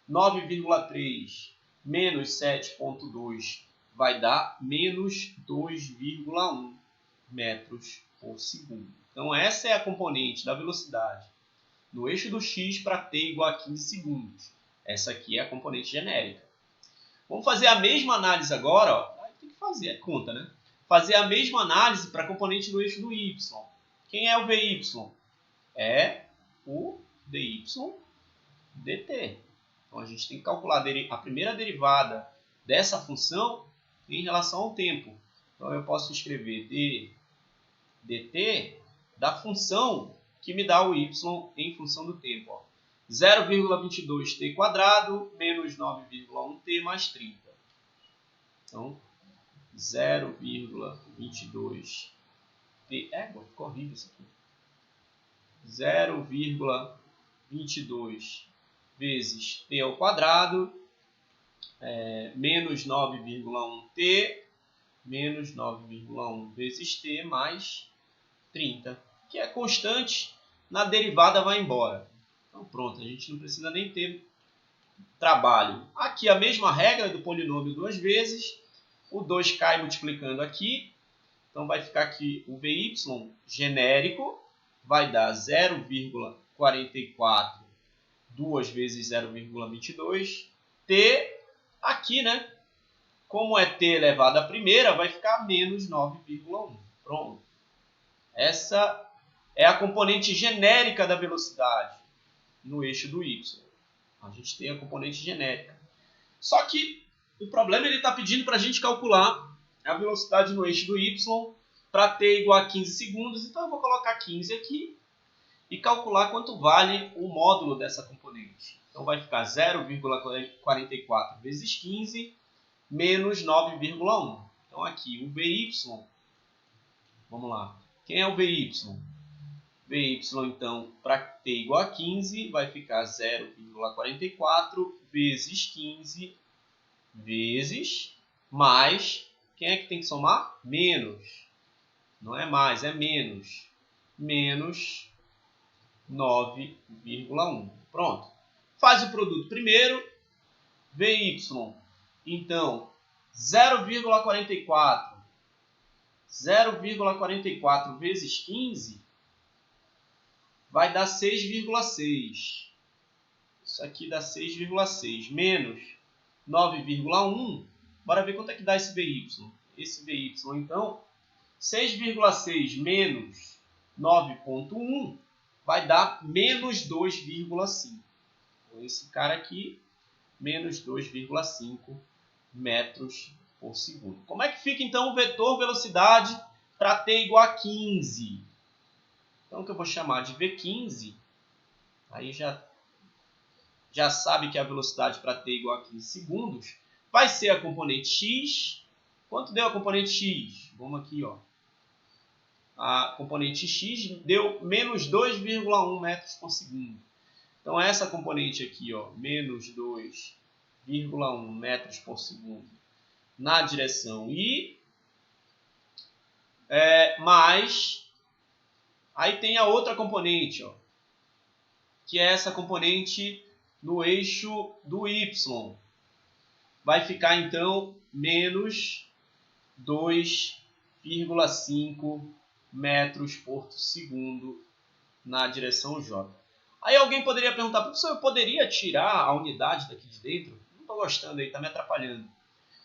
9,3 menos 7,2 vai dar menos 2,1 metros por segundo. Então essa é a componente da velocidade no eixo do x para t igual a 15 segundos. Essa aqui é a componente genérica. Vamos fazer a mesma análise agora. Ó. Tem que fazer, é conta, né? Fazer a mesma análise para a componente do eixo do y. Quem é o vy? É o dy dt. Então a gente tem que calcular a primeira derivada dessa função em relação ao tempo. Então eu posso escrever dt da função que me dá o y em função do tempo. Ó. 0,22t quadrado menos 9,1t mais 30. Então, 0,22t. Ficou horrível isso aqui. 0,22 vezes t ao quadrado menos 9,1t menos 9,1 vezes t mais 30, que é constante, na derivada vai embora. Então pronto, a gente não precisa nem ter trabalho. Aqui a mesma regra do polinômio duas vezes, o 2 cai multiplicando aqui, então vai ficar aqui o vy genérico, vai dar 0,44 2 vezes 0,22, t aqui, né? Como é t elevado à primeira, vai ficar menos 9,1. Pronto. Essa é a componente genérica da velocidade no eixo do y. A gente tem a componente genérica. Só que o problema ele está pedindo para a gente calcular a velocidade no eixo do y para t igual a 15 segundos. Então eu vou colocar 15 aqui e calcular quanto vale o módulo dessa componente. Então vai ficar 0,44 vezes 15 menos 9,1. Então aqui o vy, vamos lá. Quem é o vy? Vy, então, para t igual a 15, vai ficar 0,44 vezes 15 vezes mais, quem é que tem que somar? Menos. Não é mais, é menos. Menos 9,1. Pronto. Faz o produto primeiro. Vy, então, 0,44. 0,44 vezes 15 vai dar 6,6. Isso aqui dá 6,6 menos 9,1. Bora ver quanto é que dá esse vy. Esse vy, então, 6,6 menos 9,1 vai dar menos 2,5. Então, esse cara aqui, menos 2,5 metros por segundo. Como é que fica, então, o vetor velocidade para t igual a 15? Então, o que eu vou chamar de V15, aí já sabe que a velocidade para t igual a 15 segundos vai ser a componente x. Quanto deu a componente x? Vamos aqui, ó. A componente x deu menos 2,1 metros por segundo. Então, essa componente aqui, ó, menos 2,1 metros por segundo na direção y, mais... Aí tem a outra componente, ó, que é essa componente no eixo do y. Vai ficar, então, menos 2,5 metros por segundo na direção j. Aí alguém poderia perguntar, professor, eu poderia tirar a unidade daqui de dentro? Não estou gostando aí, está me atrapalhando.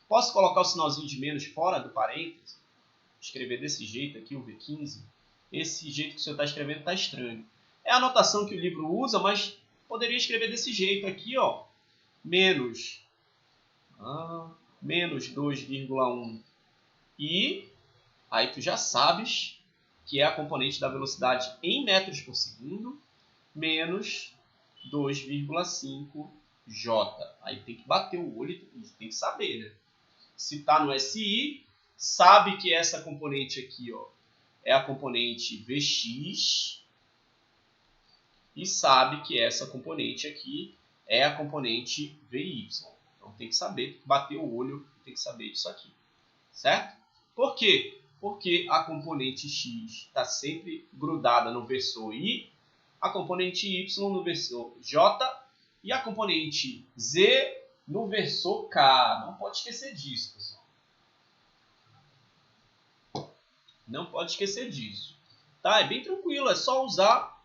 Posso colocar o sinalzinho de menos fora do parênteses? Escrever desse jeito aqui, o V15. Esse jeito que o senhor está escrevendo está estranho. É a anotação que o livro usa, mas poderia escrever desse jeito aqui, ó. Menos 2,1 e aí tu já sabes que é a componente da velocidade em metros por segundo menos 2,5 J. Aí tem que bater o olho e tem que saber, né? Se está no SI, sabe que essa componente aqui, ó, é a componente Vx e sabe que essa componente aqui é a componente Vy. Então tem que saber, tem que bater o olho, tem que saber disso aqui, certo? Por quê? Porque a componente x está sempre grudada no versor I, a componente y no versor j e a componente z no versor k. Não pode esquecer disso, pessoal. Não pode esquecer disso. Tá? É bem tranquilo, é só usar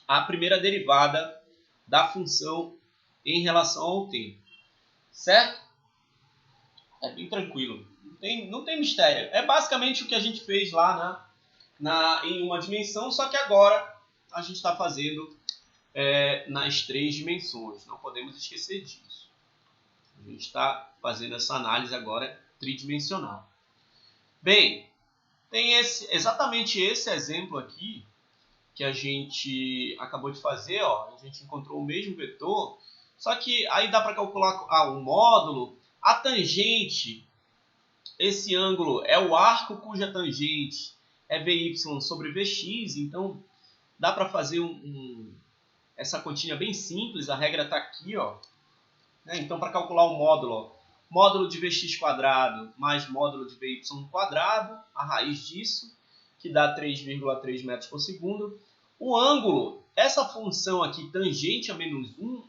a primeira derivada da função em relação ao tempo. Certo? É bem tranquilo. Não tem mistério. É basicamente o que a gente fez lá em uma dimensão, só que agora a gente está fazendo nas 3 dimensões. Não podemos esquecer disso. A gente está fazendo essa análise agora tridimensional. Bem, tem exatamente esse exemplo aqui que a gente acabou de fazer. Ó, a gente encontrou o mesmo vetor, só que aí dá para calcular o módulo, a tangente. Esse ângulo é o arco cuja tangente é Vy sobre Vx, então dá para fazer essa continha bem simples, a regra está aqui, ó. Então, para calcular o módulo, ó, módulo de Vx quadrado mais módulo de Vy quadrado, a raiz disso, que dá 3,3 metros por segundo. O ângulo, essa função aqui, tangente a menos 1,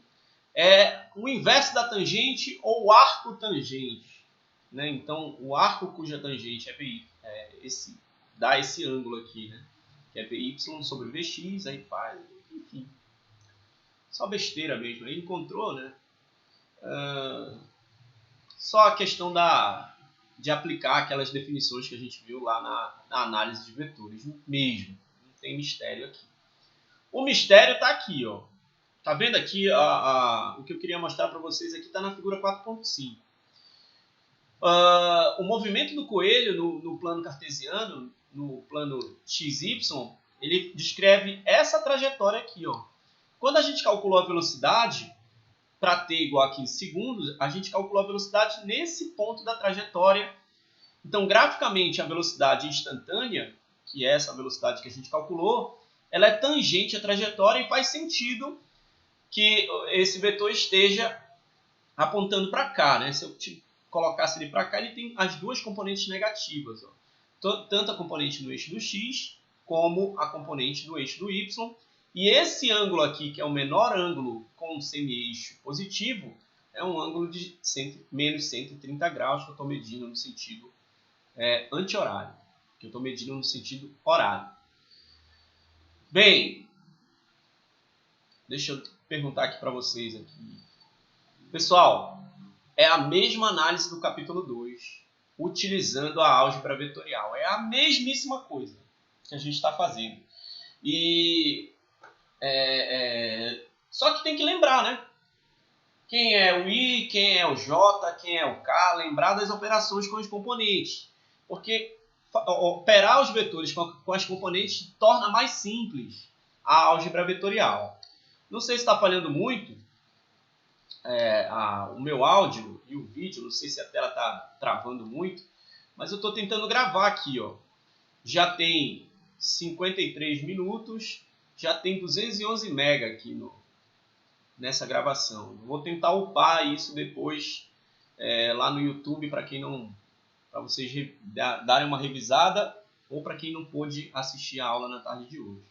é o inverso da tangente ou o arco tangente. Né? Então, o arco cuja tangente é Vy, dá esse ângulo aqui, né? Que é Vy sobre Vx, aí faz, enfim. Só besteira mesmo. Aí encontrou, né? Só a questão de aplicar aquelas definições que a gente viu lá na análise de vetores mesmo. Não tem mistério aqui. O mistério está aqui, ó. Tá vendo aqui o que eu queria mostrar para vocês aqui está na figura 4.5. O movimento do coelho no plano cartesiano, no plano XY, ele descreve essa trajetória aqui, ó. Quando a gente calculou a velocidade, para t igual a 15 segundos, a gente calculou a velocidade nesse ponto da trajetória. Então, graficamente, a velocidade instantânea, que é essa velocidade que a gente calculou, ela é tangente à trajetória e faz sentido que esse vetor esteja apontando para cá, né? Se eu colocasse ele para cá, ele tem as duas componentes negativas, ó. Tanto a componente do eixo do x, como a componente do eixo do y. E esse ângulo aqui, que é o menor ângulo com semi-eixo positivo, é um ângulo de menos 130 graus, que eu estou medindo no sentido anti-horário, que eu estou medindo no sentido horário. Bem, deixa eu perguntar aqui para vocês aqui. Pessoal, é a mesma análise do capítulo 2, utilizando a álgebra vetorial. É a mesmíssima coisa que a gente está fazendo. E só que tem que lembrar, né? Quem é o I, quem é o J, quem é o K, lembrar das operações com os componentes. Porque operar os vetores com as componentes torna mais simples a álgebra vetorial. Não sei se está falhando muito o meu áudio e o vídeo, não sei se a tela está travando muito, mas eu estou tentando gravar aqui, ó. Já tem 53 minutos, já tem 211 MB aqui nessa gravação. Vou tentar upar isso depois lá no YouTube para vocês darem uma revisada ou para quem não pôde assistir a aula na tarde de hoje.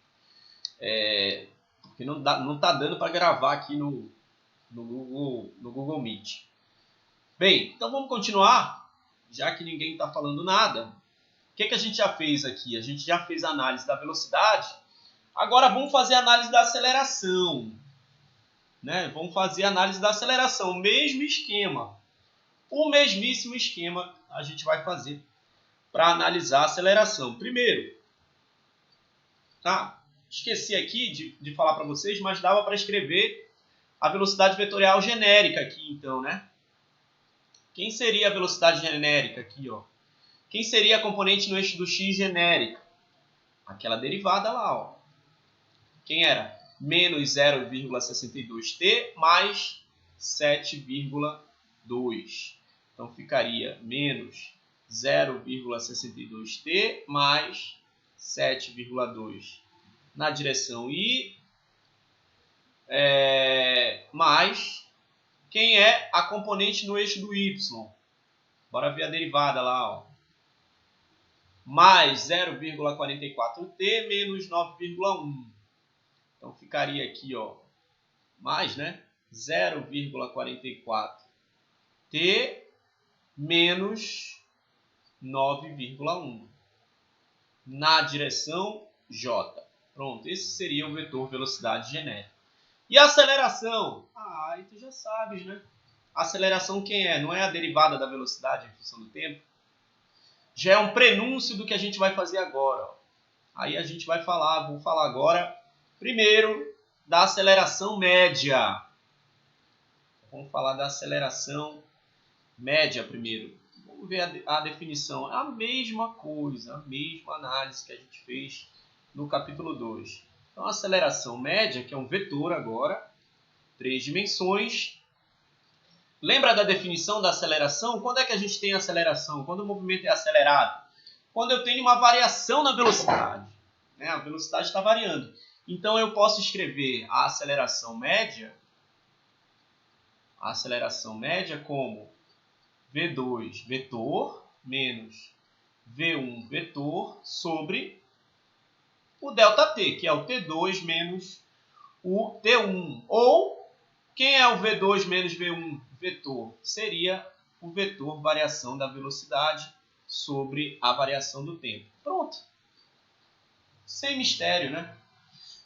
Porque não está dando para gravar aqui no Google Meet. Bem, então vamos continuar, já que ninguém está falando nada. O que a gente já fez aqui? A gente já fez a análise da velocidade. Agora vamos fazer a análise da aceleração. Né? Vamos fazer a análise da aceleração. Mesmo esquema. O mesmíssimo esquema a gente vai fazer para analisar a aceleração. Primeiro, tá? Esqueci aqui de falar para vocês, mas dava para escrever a velocidade vetorial genérica aqui, então, né? Quem seria a velocidade genérica aqui, ó? Quem seria a componente no eixo do x genérica? Aquela derivada lá, ó. Quem era? Menos 0,62t mais 7,2. Então, ficaria menos 0,62t mais 7,2 na direção I, mais quem é a componente no eixo do y. Bora ver a derivada lá, ó. Mais 0,44t menos 9,1. Então, ficaria aqui, ó, mais, né? 0,44t menos 9,1 na direção J. Pronto, esse seria o vetor velocidade genérica. E a aceleração? Ah, aí tu já sabes, né? A aceleração quem é? Não é a derivada da velocidade em função do tempo? Já é um prenúncio do que a gente vai fazer agora, ó. Aí a gente vai falar, vou falar agora, primeiro, da aceleração média. Vamos falar da aceleração média primeiro. Vamos ver a definição. É a mesma coisa, a mesma análise que a gente fez no capítulo 2. Então, a aceleração média, que é um vetor agora, 3 dimensões. Lembra da definição da aceleração? Quando é que a gente tem aceleração? Quando o movimento é acelerado? Quando eu tenho uma variação na velocidade. Né? A velocidade está variando. Então, eu posso escrever a aceleração média como V2 vetor menos V1 vetor sobre o ΔT, que é o T2 menos o T1. Ou, quem é o V2 menos V1 vetor? Seria o vetor variação da velocidade sobre a variação do tempo. Pronto. Sem mistério, né?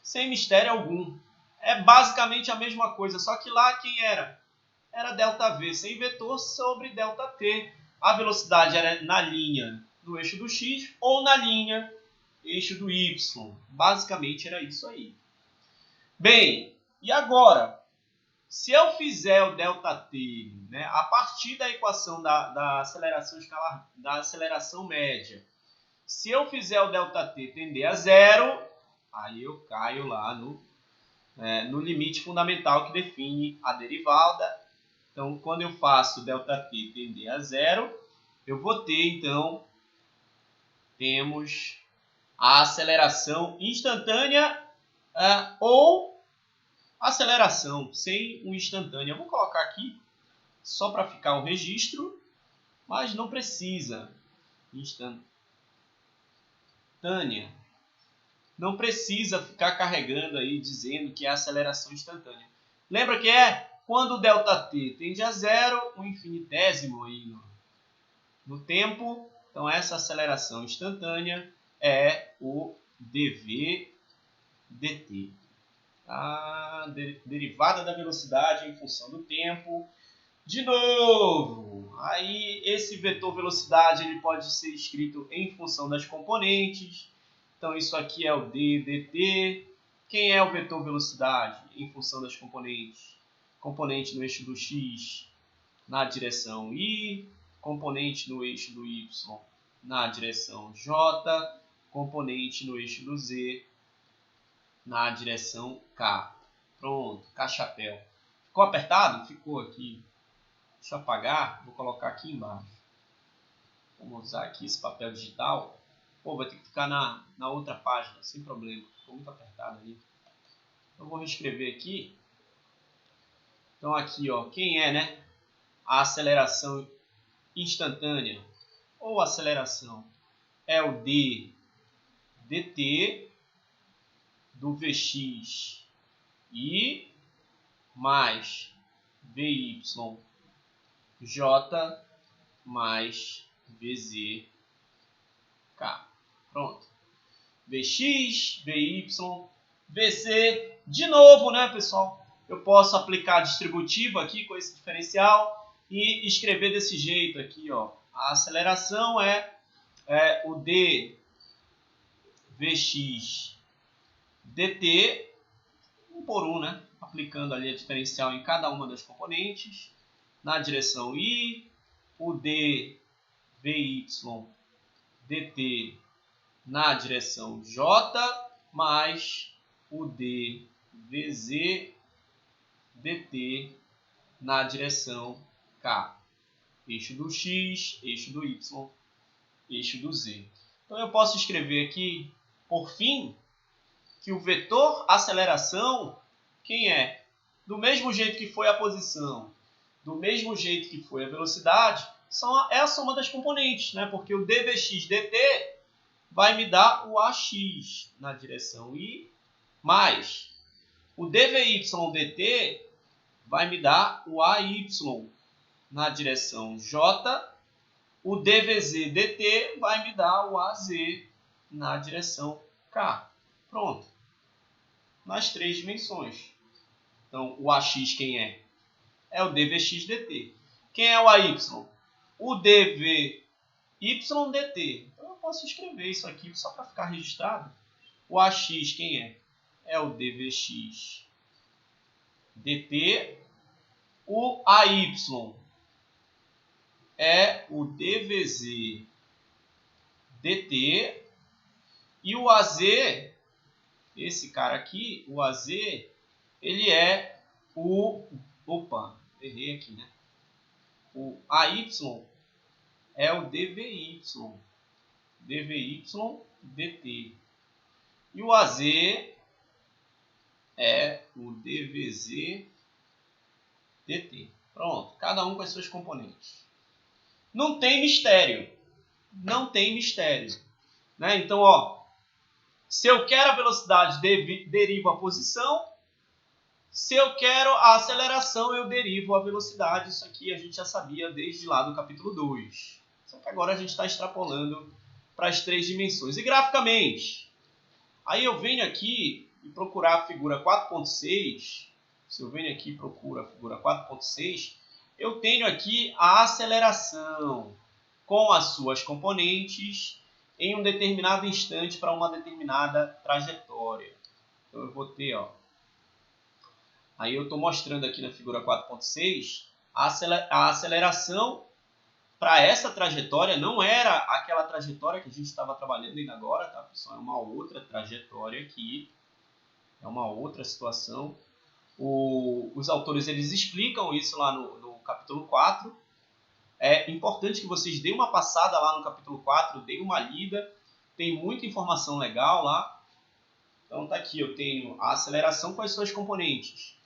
Sem mistério algum. É basicamente a mesma coisa, só que lá quem era? Era ΔV, sem vetor sobre ΔT. A velocidade era na linha do eixo do x ou na linha eixo do y. Basicamente era isso aí. Bem, e agora? Se eu fizer o ΔT, né, a partir da equação da aceleração escalar, da aceleração média, se eu fizer o ΔT tender a zero, aí eu caio lá no limite fundamental que define a derivada. Então, quando eu faço ΔT tender a zero, eu vou ter, então, temos a aceleração instantânea ou aceleração sem o instantâneo. Eu vou colocar aqui só para ficar o registro, mas não precisa. Instantânea. Não precisa ficar carregando aí dizendo que é aceleração instantânea. Lembra que é quando o ΔT tende a zero, um infinitésimo aí no tempo. Então, essa aceleração instantânea é o dv dt. A derivada da velocidade em função do tempo. De novo, aí esse vetor velocidade ele pode ser escrito em função das componentes. Então, isso aqui é o d dt. Quem é o vetor velocidade em função das componentes? Componente no eixo do x na direção I, componente no eixo do y na direção j, componente no eixo do z na direção k. Pronto, K-chapéu. Ficou apertado? Ficou aqui. Deixa eu apagar, vou colocar aqui embaixo. Vamos usar aqui esse papel digital. Pô, vai ter que ficar na outra página, sem problema. Ficou muito apertado ali. Eu vou reescrever aqui. Então aqui, ó, quem é, né? A aceleração instantânea ou aceleração é o dt do Vx I mais Vy J mais Vz K. Pronto. Vx, Vy, Vc. De novo, né, pessoal? Eu posso aplicar a distributiva aqui com esse diferencial e escrever desse jeito aqui, ó. A aceleração é o d Vx dt, 1 por 1, né? Aplicando ali a diferencial em cada uma das componentes. Na direção I, o d Vy dt na direção j mais o dvz dt na direção k. Eixo do x, eixo do y, eixo do z. Então eu posso escrever aqui, por fim, que o vetor aceleração, quem é? Do mesmo jeito que foi a posição, do mesmo jeito que foi a velocidade, é a soma das componentes, né? Porque o dvx dt vai me dar o ax na direção y, mais o dvy dt vai me dar o ay na direção j, o dvz dt vai me dar o az na direção k. Pronto. Nas 3 dimensões. Então, o ax quem é? É o dvx dt. Quem é o ay? O dvy dt. Então, eu posso escrever isso aqui só para ficar registrado. O ax quem é? É o dvx dt. O ay é o dvz dt. E o az, esse cara aqui, o az, ele é o... Opa, errei aqui, né? O ay é o dvy dt. E o az é o dvz dt. Pronto, cada um com as suas componentes. Não tem mistério. Não tem mistério. Né? Então, ó, se eu quero a velocidade, derivo a posição. Se eu quero a aceleração, eu derivo a velocidade. Isso aqui a gente já sabia desde lá do capítulo 2. Só que agora a gente está extrapolando para as 3 dimensões. E graficamente, aí eu venho aqui e procurar a figura 4.6. Se eu venho aqui e procuro a figura 4.6, eu tenho aqui a aceleração com as suas componentes em um determinado instante para uma determinada trajetória. Então eu vou ter, ó, aí eu estou mostrando aqui na figura 4.6 a aceleração para essa trajetória. Não era aquela trajetória que a gente estava trabalhando ainda agora, tá, pessoal? É uma outra trajetória aqui, é uma outra situação. Os autores eles explicam isso lá no capítulo 4. É importante que vocês deem uma passada lá no capítulo 4, deem uma lida, tem muita informação legal lá. Então tá aqui, eu tenho a aceleração com as suas componentes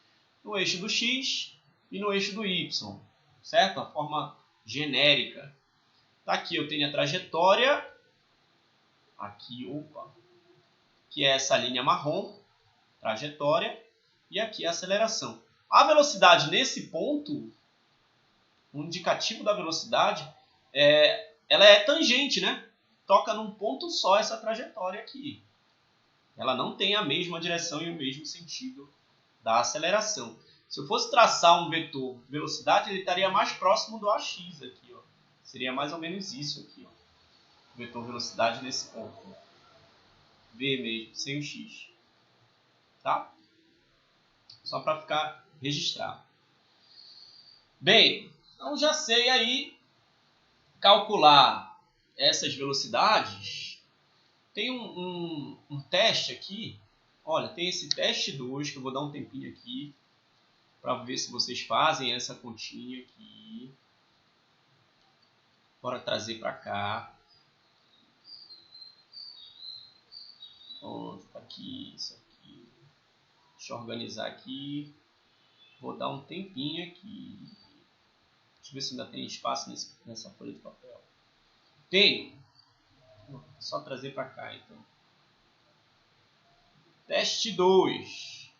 no eixo do x e no eixo do y, certo? A forma genérica. Tá aqui, eu tenho a trajetória, aqui, opa, que é essa linha marrom, trajetória, e aqui a aceleração. A velocidade nesse ponto, o indicativo da velocidade, ela é tangente, né? Toca num ponto só essa trajetória aqui. Ela não tem a mesma direção e o mesmo sentido da aceleração. Se eu fosse traçar um vetor velocidade, ele estaria mais próximo do ax aqui, ó. Seria mais ou menos isso aqui, ó. O vetor velocidade nesse ponto. V mesmo, sem o x. Tá? Só para ficar registrado. Bem, então já sei aí calcular essas velocidades. Tem um teste aqui. Olha, tem esse teste 2, que eu vou dar um tempinho aqui para ver se vocês fazem essa continha aqui. Bora trazer para cá. Pronto, tá aqui, isso aqui. Deixa eu organizar aqui. Vou dar um tempinho aqui. Deixa eu ver se ainda tem espaço nessa folha de papel. Tem. Só trazer para cá, então. Teste 2.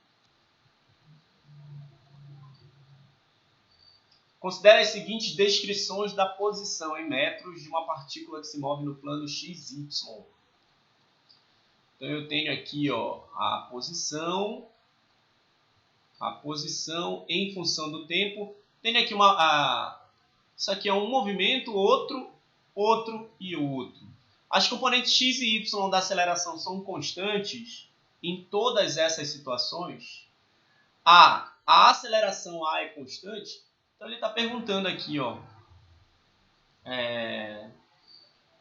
Considere as seguintes descrições da posição em metros de uma partícula que se move no plano XY. Então eu tenho aqui, ó, a posição em função do tempo. Tenho aqui isso aqui é um movimento, outro e outro. As componentes x e y da aceleração são constantes em todas essas situações. A aceleração A é constante. Então ele está perguntando aqui, ó,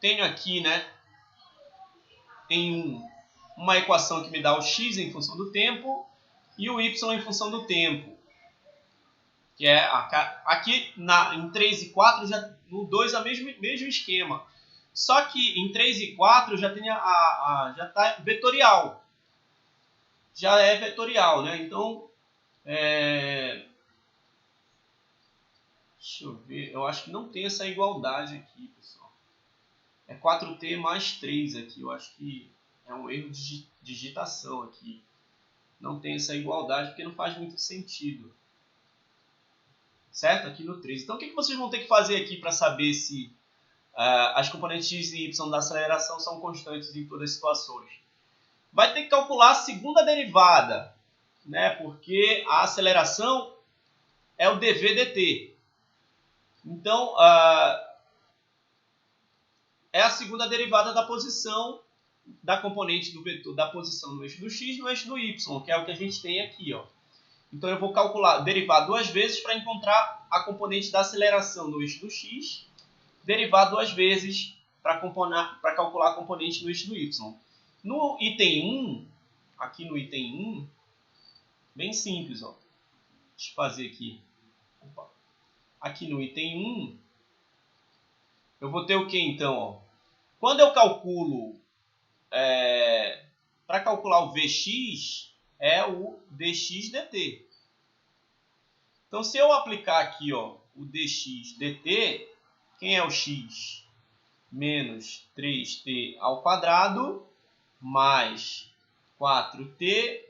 tenho aqui, né, em uma equação que me dá o x em função do tempo e o y em função do tempo. Que é aqui em 3 e 4, já, no 2 é o mesmo esquema. Só que em 3 e 4 já tem já está vetorial. Já é vetorial, né? Então, deixa eu ver. Eu acho que não tem essa igualdade aqui, pessoal. É 4t mais 3 aqui. Eu acho que é um erro de digitação aqui. Não tem essa igualdade porque não faz muito sentido. Certo? Aqui no 3. Então, o que vocês vão ter que fazer aqui para saber se as componentes x e y da aceleração são constantes em todas as situações? Vai ter que calcular a segunda derivada, né? Porque a aceleração é o dv dt. Então, é a segunda derivada da posição da componente do vetor da posição no eixo do x no eixo do y, que é o que a gente tem aqui, ó. Então, eu vou derivar duas vezes para encontrar a componente da aceleração no eixo do x, derivar duas vezes para calcular a componente no eixo do y. No item 1, aqui no item 1, bem simples, ó. Deixa eu fazer aqui. Opa. Aqui no item 1, eu vou ter o que então? Ó? Quando eu calculo, para calcular o Vx, é o dx dt. Então, se eu aplicar aqui, ó, o dx dt, quem é o x? Menos 3t ao quadrado mais 4t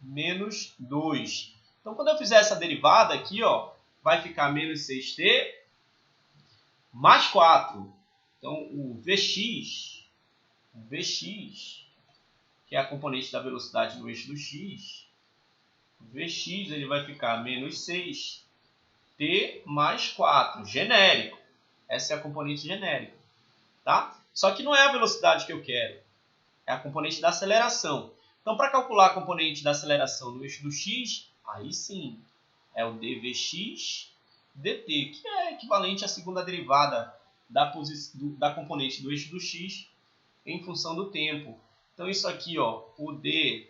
menos 2. Então, quando eu fizer essa derivada aqui, ó, vai ficar menos 6t mais 4. Então, o Vx, que é a componente da velocidade no eixo do x, o Vx ele vai ficar menos 6t mais 4, genérico. Essa é a componente genérica. Tá? Só que não é a velocidade que eu quero, é a componente da aceleração. Então, para calcular a componente da aceleração no eixo do x, aí sim, é o dvx dt, que é equivalente à segunda derivada da componente do eixo do x em função do tempo. Então, isso aqui, ó, o d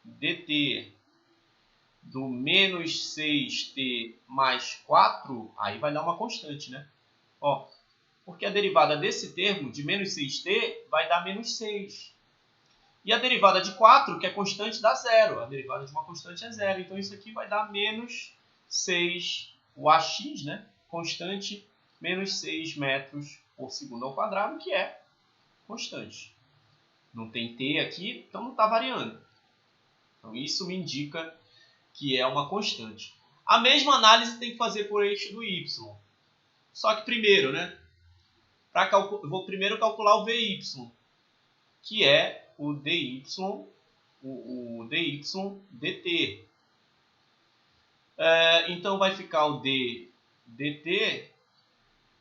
dt do menos 6t mais 4, aí vai dar uma constante, né? Ó, porque a derivada desse termo, de menos 6t, vai dar menos 6. E a derivada de 4, que é constante, dá 0. A derivada de uma constante é 0. Então, isso aqui vai dar menos 6. O AX, né? Constante, menos 6 metros por segundo ao quadrado, que é constante. Não tem t aqui, então não está variando. Então, isso me indica que é uma constante. A mesma análise tem que fazer por eixo do y. Só que primeiro, né? Eu vou primeiro calcular o Vy, que é o dy, o dy dt. Então vai ficar o d dt.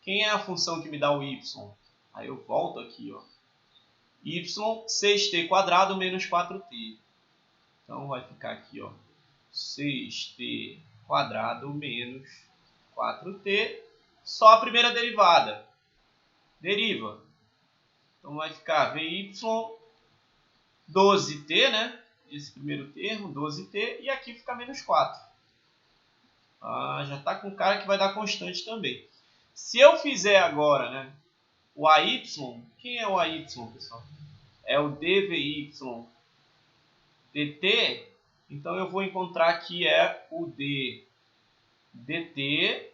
Quem é a função que me dá o y? Aí eu volto aqui, ó. Y 6t quadrado menos 4t. Então vai ficar aqui, ó, 6t quadrado menos 4t. Só a primeira derivada. Deriva. Então vai ficar Vy 12t, né? Esse primeiro termo, 12t, e aqui fica menos 4. Já está com cara que vai dar constante também. Se eu fizer agora, né, o AY, quem é o AY, pessoal? É o dVy dt, então eu vou encontrar que é o d dt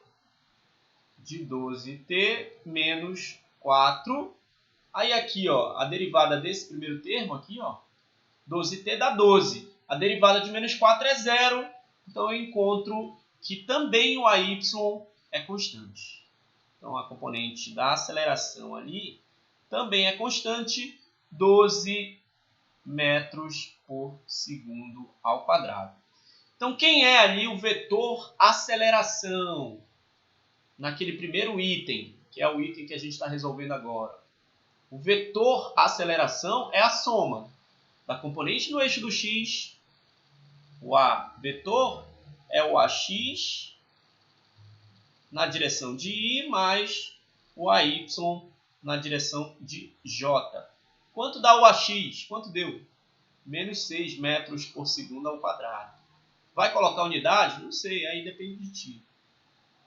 de 12t menos 4. Aí aqui, ó, a derivada desse primeiro termo aqui, ó, 12t dá 12. A derivada de menos 4 é 0. Então, eu encontro que também o AY é constante. Então, a componente da aceleração ali também é constante, 12 metros por segundo ao quadrado. Então, quem é ali o vetor aceleração? Naquele primeiro item, que é o item que a gente está resolvendo agora. O vetor aceleração é a soma da componente no eixo do x, o A vetor é o AX na direção de Y, mais o AY na direção de J. Quanto dá o AX? Quanto deu? Menos 6 metros por segundo ao quadrado. Vai colocar unidade? Não sei, aí depende de ti.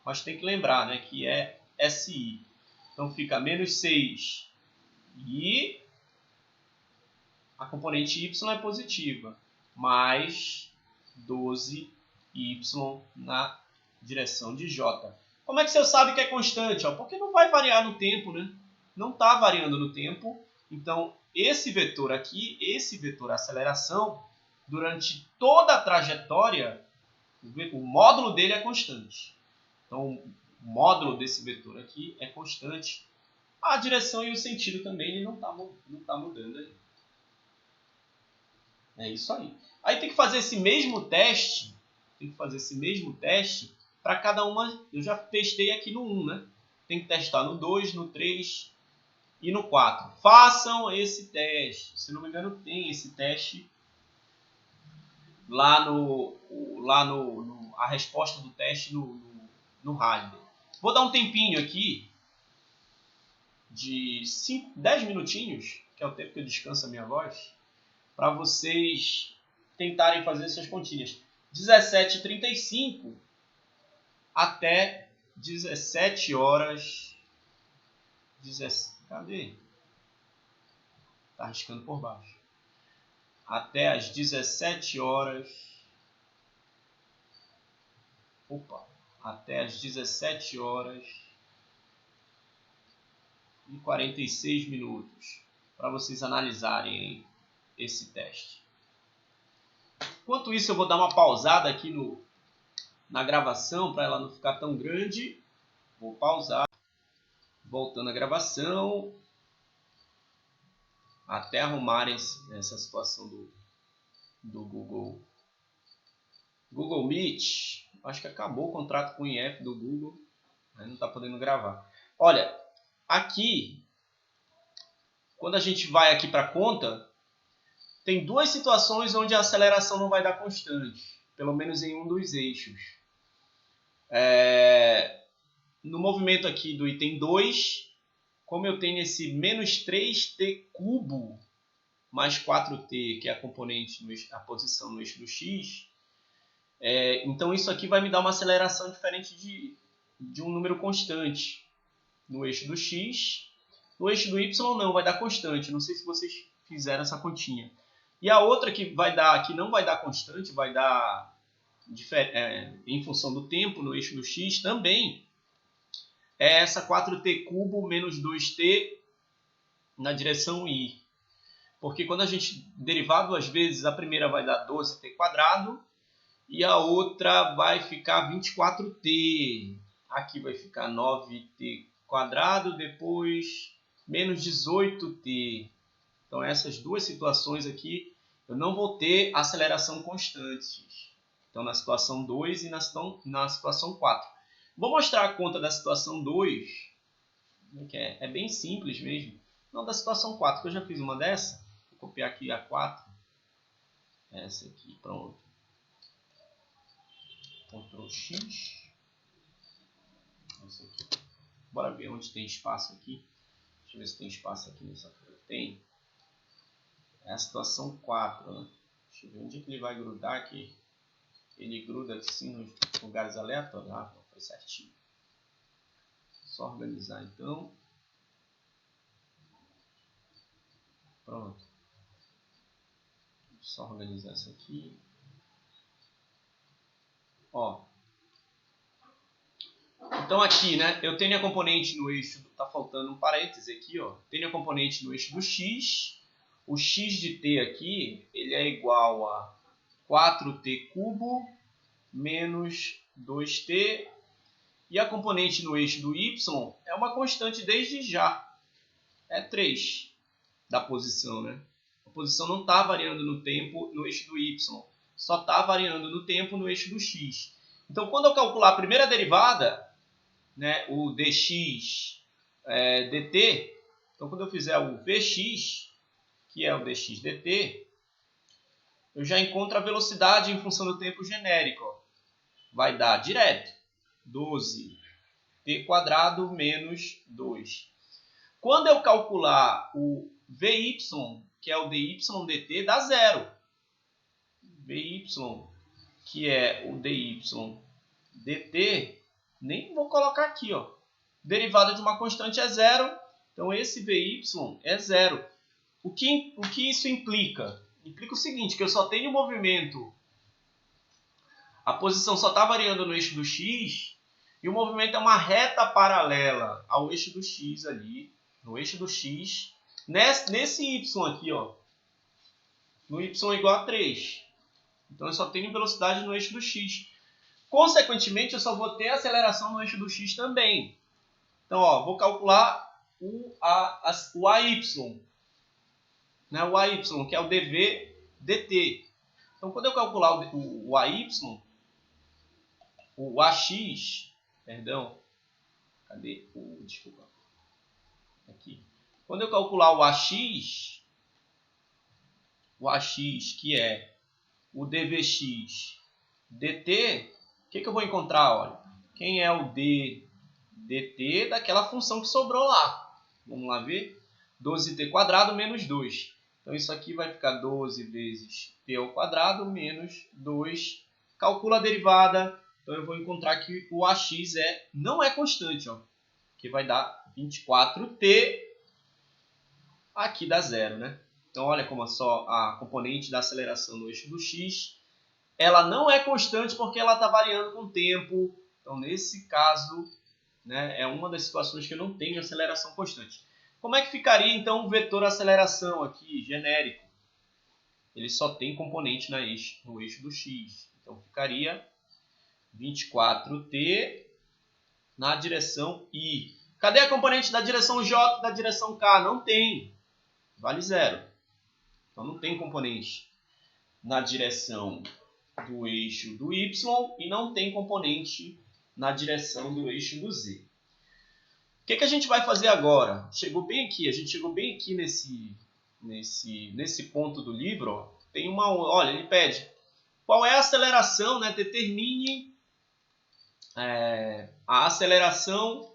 Mas tem que lembrar, né, que é SI. Então fica menos 6 e a componente Y é positiva, mais 12y na direção de J. Como é que você sabe que é constante? Porque não vai variar no tempo, né? Não está variando no tempo. Então, esse vetor aqui, esse vetor aceleração, durante toda a trajetória, o módulo dele é constante. Então, o módulo desse vetor aqui é constante. A direção e o sentido também ele não tá mudando aí. É isso aí. Aí tem que fazer esse mesmo teste. Para cada uma. Eu já testei aqui no 1, né? Tem que testar no 2, no 3 e no 4. Façam esse teste. Se não me engano, tem esse teste lá a resposta do teste no Halliday. Vou dar um tempinho aqui de 10 minutinhos, que é o tempo que eu descanso a minha voz, para vocês tentarem fazer essas continhas. 17h35 até 17 horas. Cadê? Tá riscando por baixo. Até as 17 horas. Até as 17 horas e 46 minutos. Para vocês analisarem esse teste. Enquanto isso, eu vou dar uma pausada aqui na gravação para ela não ficar tão grande. Vou pausar. Voltando à gravação. Até arrumarem essa situação do Google Meet. Acho que acabou o contrato com o IF do Google. Aí não está podendo gravar. Olha, aqui, quando a gente vai aqui para a conta, tem duas situações onde a aceleração não vai dar constante, pelo menos em um dos eixos. No movimento aqui do item 2, como eu tenho esse menos 3t cubo mais 4t, que é a componente, a posição no eixo do x, então isso aqui vai me dar uma aceleração diferente de um número constante no eixo do x. No eixo do y não, vai dar constante. Não sei se vocês fizeram essa continha. E a outra que não vai dar constante, vai dar em função do tempo no eixo do x também, é essa 4t cubo menos 2t na direção y. Porque quando a gente derivar duas vezes, a primeira vai dar 12t quadrado e a outra vai ficar 24t. Aqui vai ficar 9t quadrado, depois menos 18t. Então essas duas situações aqui eu não vou ter aceleração constante. Então na situação 2 e na situação 4. Vou mostrar a conta da situação 2, que é bem simples mesmo. Não, da situação 4, que eu já fiz uma dessa. Vou copiar aqui a 4. Essa aqui, pronto. Ctrl X. Essa aqui. Bora ver onde tem espaço aqui. Deixa eu ver se tem espaço aqui nessa folha. Tem. É a situação 4. Né? Deixa eu ver onde é que ele vai grudar aqui. Ele gruda assim nos lugares aleatórios. Ah, não, foi certinho. Só organizar então. Pronto. Só organizar isso aqui. Ó. Então aqui, né, eu tenho a componente no eixo, tá faltando um parêntese aqui, ó. Tenho a componente no eixo do x. O x de t aqui, ele é igual a 4t cubo menos 2t. E a componente no eixo do y é uma constante desde já. É 3 da posição, né? A posição não está variando no tempo no eixo do y. Só está variando no tempo no eixo do x. Então, quando eu calcular a primeira derivada, né, o dx dt, então quando eu fizer o vx, que é o dx dt, eu já encontro a velocidade em função do tempo genérico. Ó. Vai dar direto 12t quadrado menos 2. Quando eu calcular o VY, que é o dy dt, dá zero. VY, que é o dy dt, nem vou colocar aqui, ó. Derivada de uma constante é zero, então esse VY é zero. O que isso implica? Implica o seguinte, que eu só tenho movimento, a posição só está variando no eixo do x, e o movimento é uma reta paralela ao eixo do x ali, no eixo do x, nesse y aqui, ó, no y igual a 3. Então eu só tenho velocidade no eixo do x. Consequentemente, eu só vou ter aceleração no eixo do x também. Então, ó, vou calcular o AY, né? O AY, que é o dv dt. Então, quando eu calcular o AY, o AX, perdão, cadê o, desculpa, aqui. Quando eu calcular o AX, que é o dvx dt, o que eu vou encontrar? Olha, quem é o d dt daquela função que sobrou lá. Vamos lá ver. 12t² menos 2. Então, isso aqui vai ficar 12 vezes t ao quadrado menos 2. Calcula a derivada. Então, eu vou encontrar que o AX não é constante, ó, que vai dar 24t. Aqui dá zero, né? Então, olha como só a componente da aceleração no eixo do x, ela não é constante porque ela está variando com o tempo. Então, nesse caso, né, é uma das situações que eu não tenho aceleração constante. Como é que ficaria, então, o vetor aceleração aqui, genérico? Ele só tem componente no eixo do x. Então, ficaria 24t na direção y. Cadê a componente da direção j e da direção k? Não tem. Vale zero. Então, não tem componente na direção do eixo do y e não tem componente na direção do eixo do z. O que a gente vai fazer agora? Chegou bem aqui, a gente chegou bem aqui nesse ponto do livro. Ó. Tem olha, ele pede qual é a aceleração, né? Determine a aceleração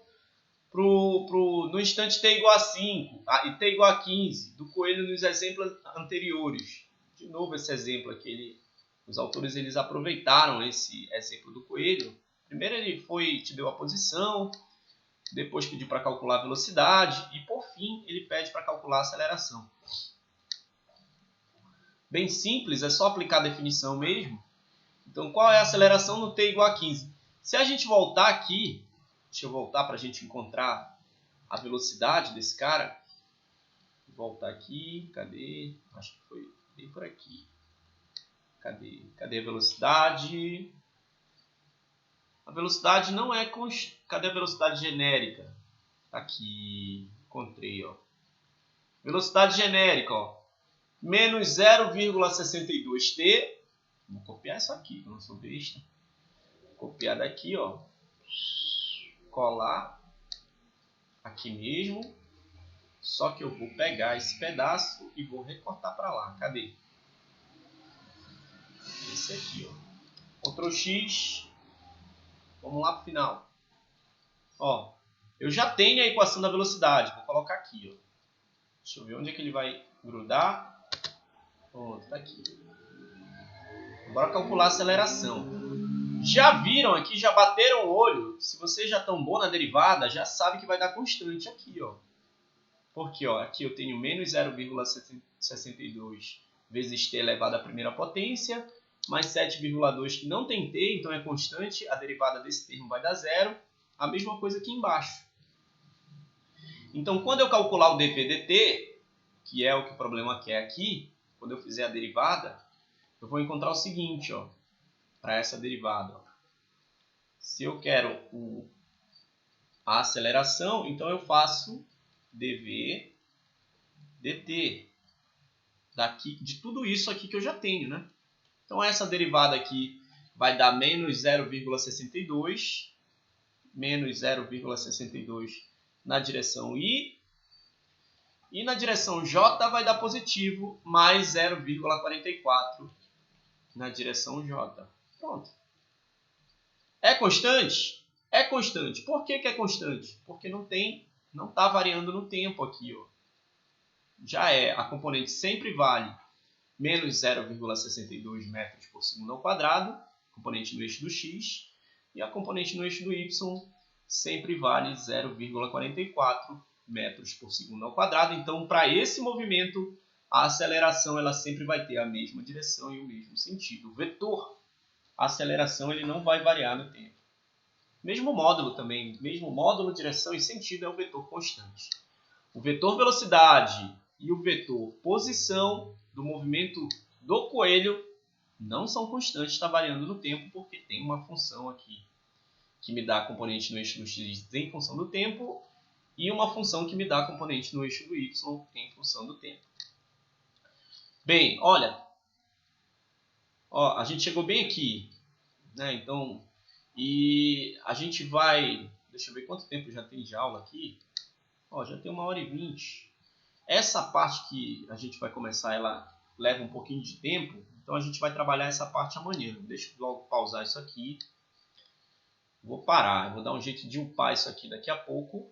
no instante t igual a 5 e t igual a 15 do coelho nos exemplos anteriores. De novo esse exemplo aqui, os autores eles aproveitaram esse exemplo do coelho. Primeiro ele te deu a posição, depois pediu para calcular a velocidade e por fim ele pede para calcular a aceleração. Bem simples, é só aplicar a definição mesmo. Então qual é a aceleração no t igual a 15? Se a gente voltar aqui, deixa eu voltar para a gente encontrar a velocidade desse cara. Voltar aqui, cadê? Acho que foi bem por aqui. Cadê a velocidade? A velocidade não é Cadê a velocidade genérica? Aqui, encontrei, ó. Velocidade genérica, ó. Menos 0,62t. Vou copiar isso aqui, que eu não sou besta. Copiar daqui, ó. Colar. Aqui mesmo. Só que eu vou pegar esse pedaço e vou recortar para lá. Cadê? Esse aqui, ó. Ctrl X. Vamos lá para o final. Ó, eu já tenho a equação da velocidade. Vou colocar aqui, ó. Deixa eu ver onde é que ele vai grudar. Pronto, tá aqui. Bora calcular a aceleração. Já viram aqui, já bateram o olho? Se vocês já estão bom na derivada, já sabe que vai dar constante aqui, ó. Porque, ó, aqui eu tenho menos 0,62 vezes t elevado à primeira potência, mais 7,2 que não tem t, então é constante, a derivada desse termo vai dar zero. A mesma coisa aqui embaixo. Então, quando eu calcular o dv dt, que é o que o problema quer aqui, quando eu fizer a derivada, eu vou encontrar o seguinte, ó, para essa derivada. Ó. Se eu quero a aceleração, então eu faço dv dt de tudo isso aqui que eu já tenho, né? Então essa derivada aqui vai dar menos 0,62 na direção y, e na direção j vai dar positivo mais 0,44 na direção j. Pronto. É constante? É constante. Por que é constante? Porque não tem não está variando no tempo aqui. Ó. Já a componente sempre vale menos 0,62 metros por segundo ao quadrado, componente no eixo do x, e a componente no eixo do y sempre vale 0,44 metros por segundo ao quadrado. Então, para esse movimento, a aceleração ela sempre vai ter a mesma direção e o mesmo sentido. O vetor, a aceleração, ele não vai variar no tempo. Mesmo módulo também, mesmo módulo, direção e sentido é o vetor constante. O vetor velocidade e o vetor posição do movimento do coelho não são constantes, está variando no tempo, porque tem uma função aqui que me dá a componente no eixo do x em função do tempo e uma função que me dá a componente no eixo do y em função do tempo. Bem, olha, a gente chegou bem aqui, né? Então, e a gente vai, deixa eu ver quanto tempo já tem de aula aqui. Já tem 1h20. Essa parte que a gente vai começar, ela leva um pouquinho de tempo, então a gente vai trabalhar essa parte amanhã. Deixa eu logo pausar isso aqui. Vou parar, vou dar um jeito de upar isso aqui daqui a pouco.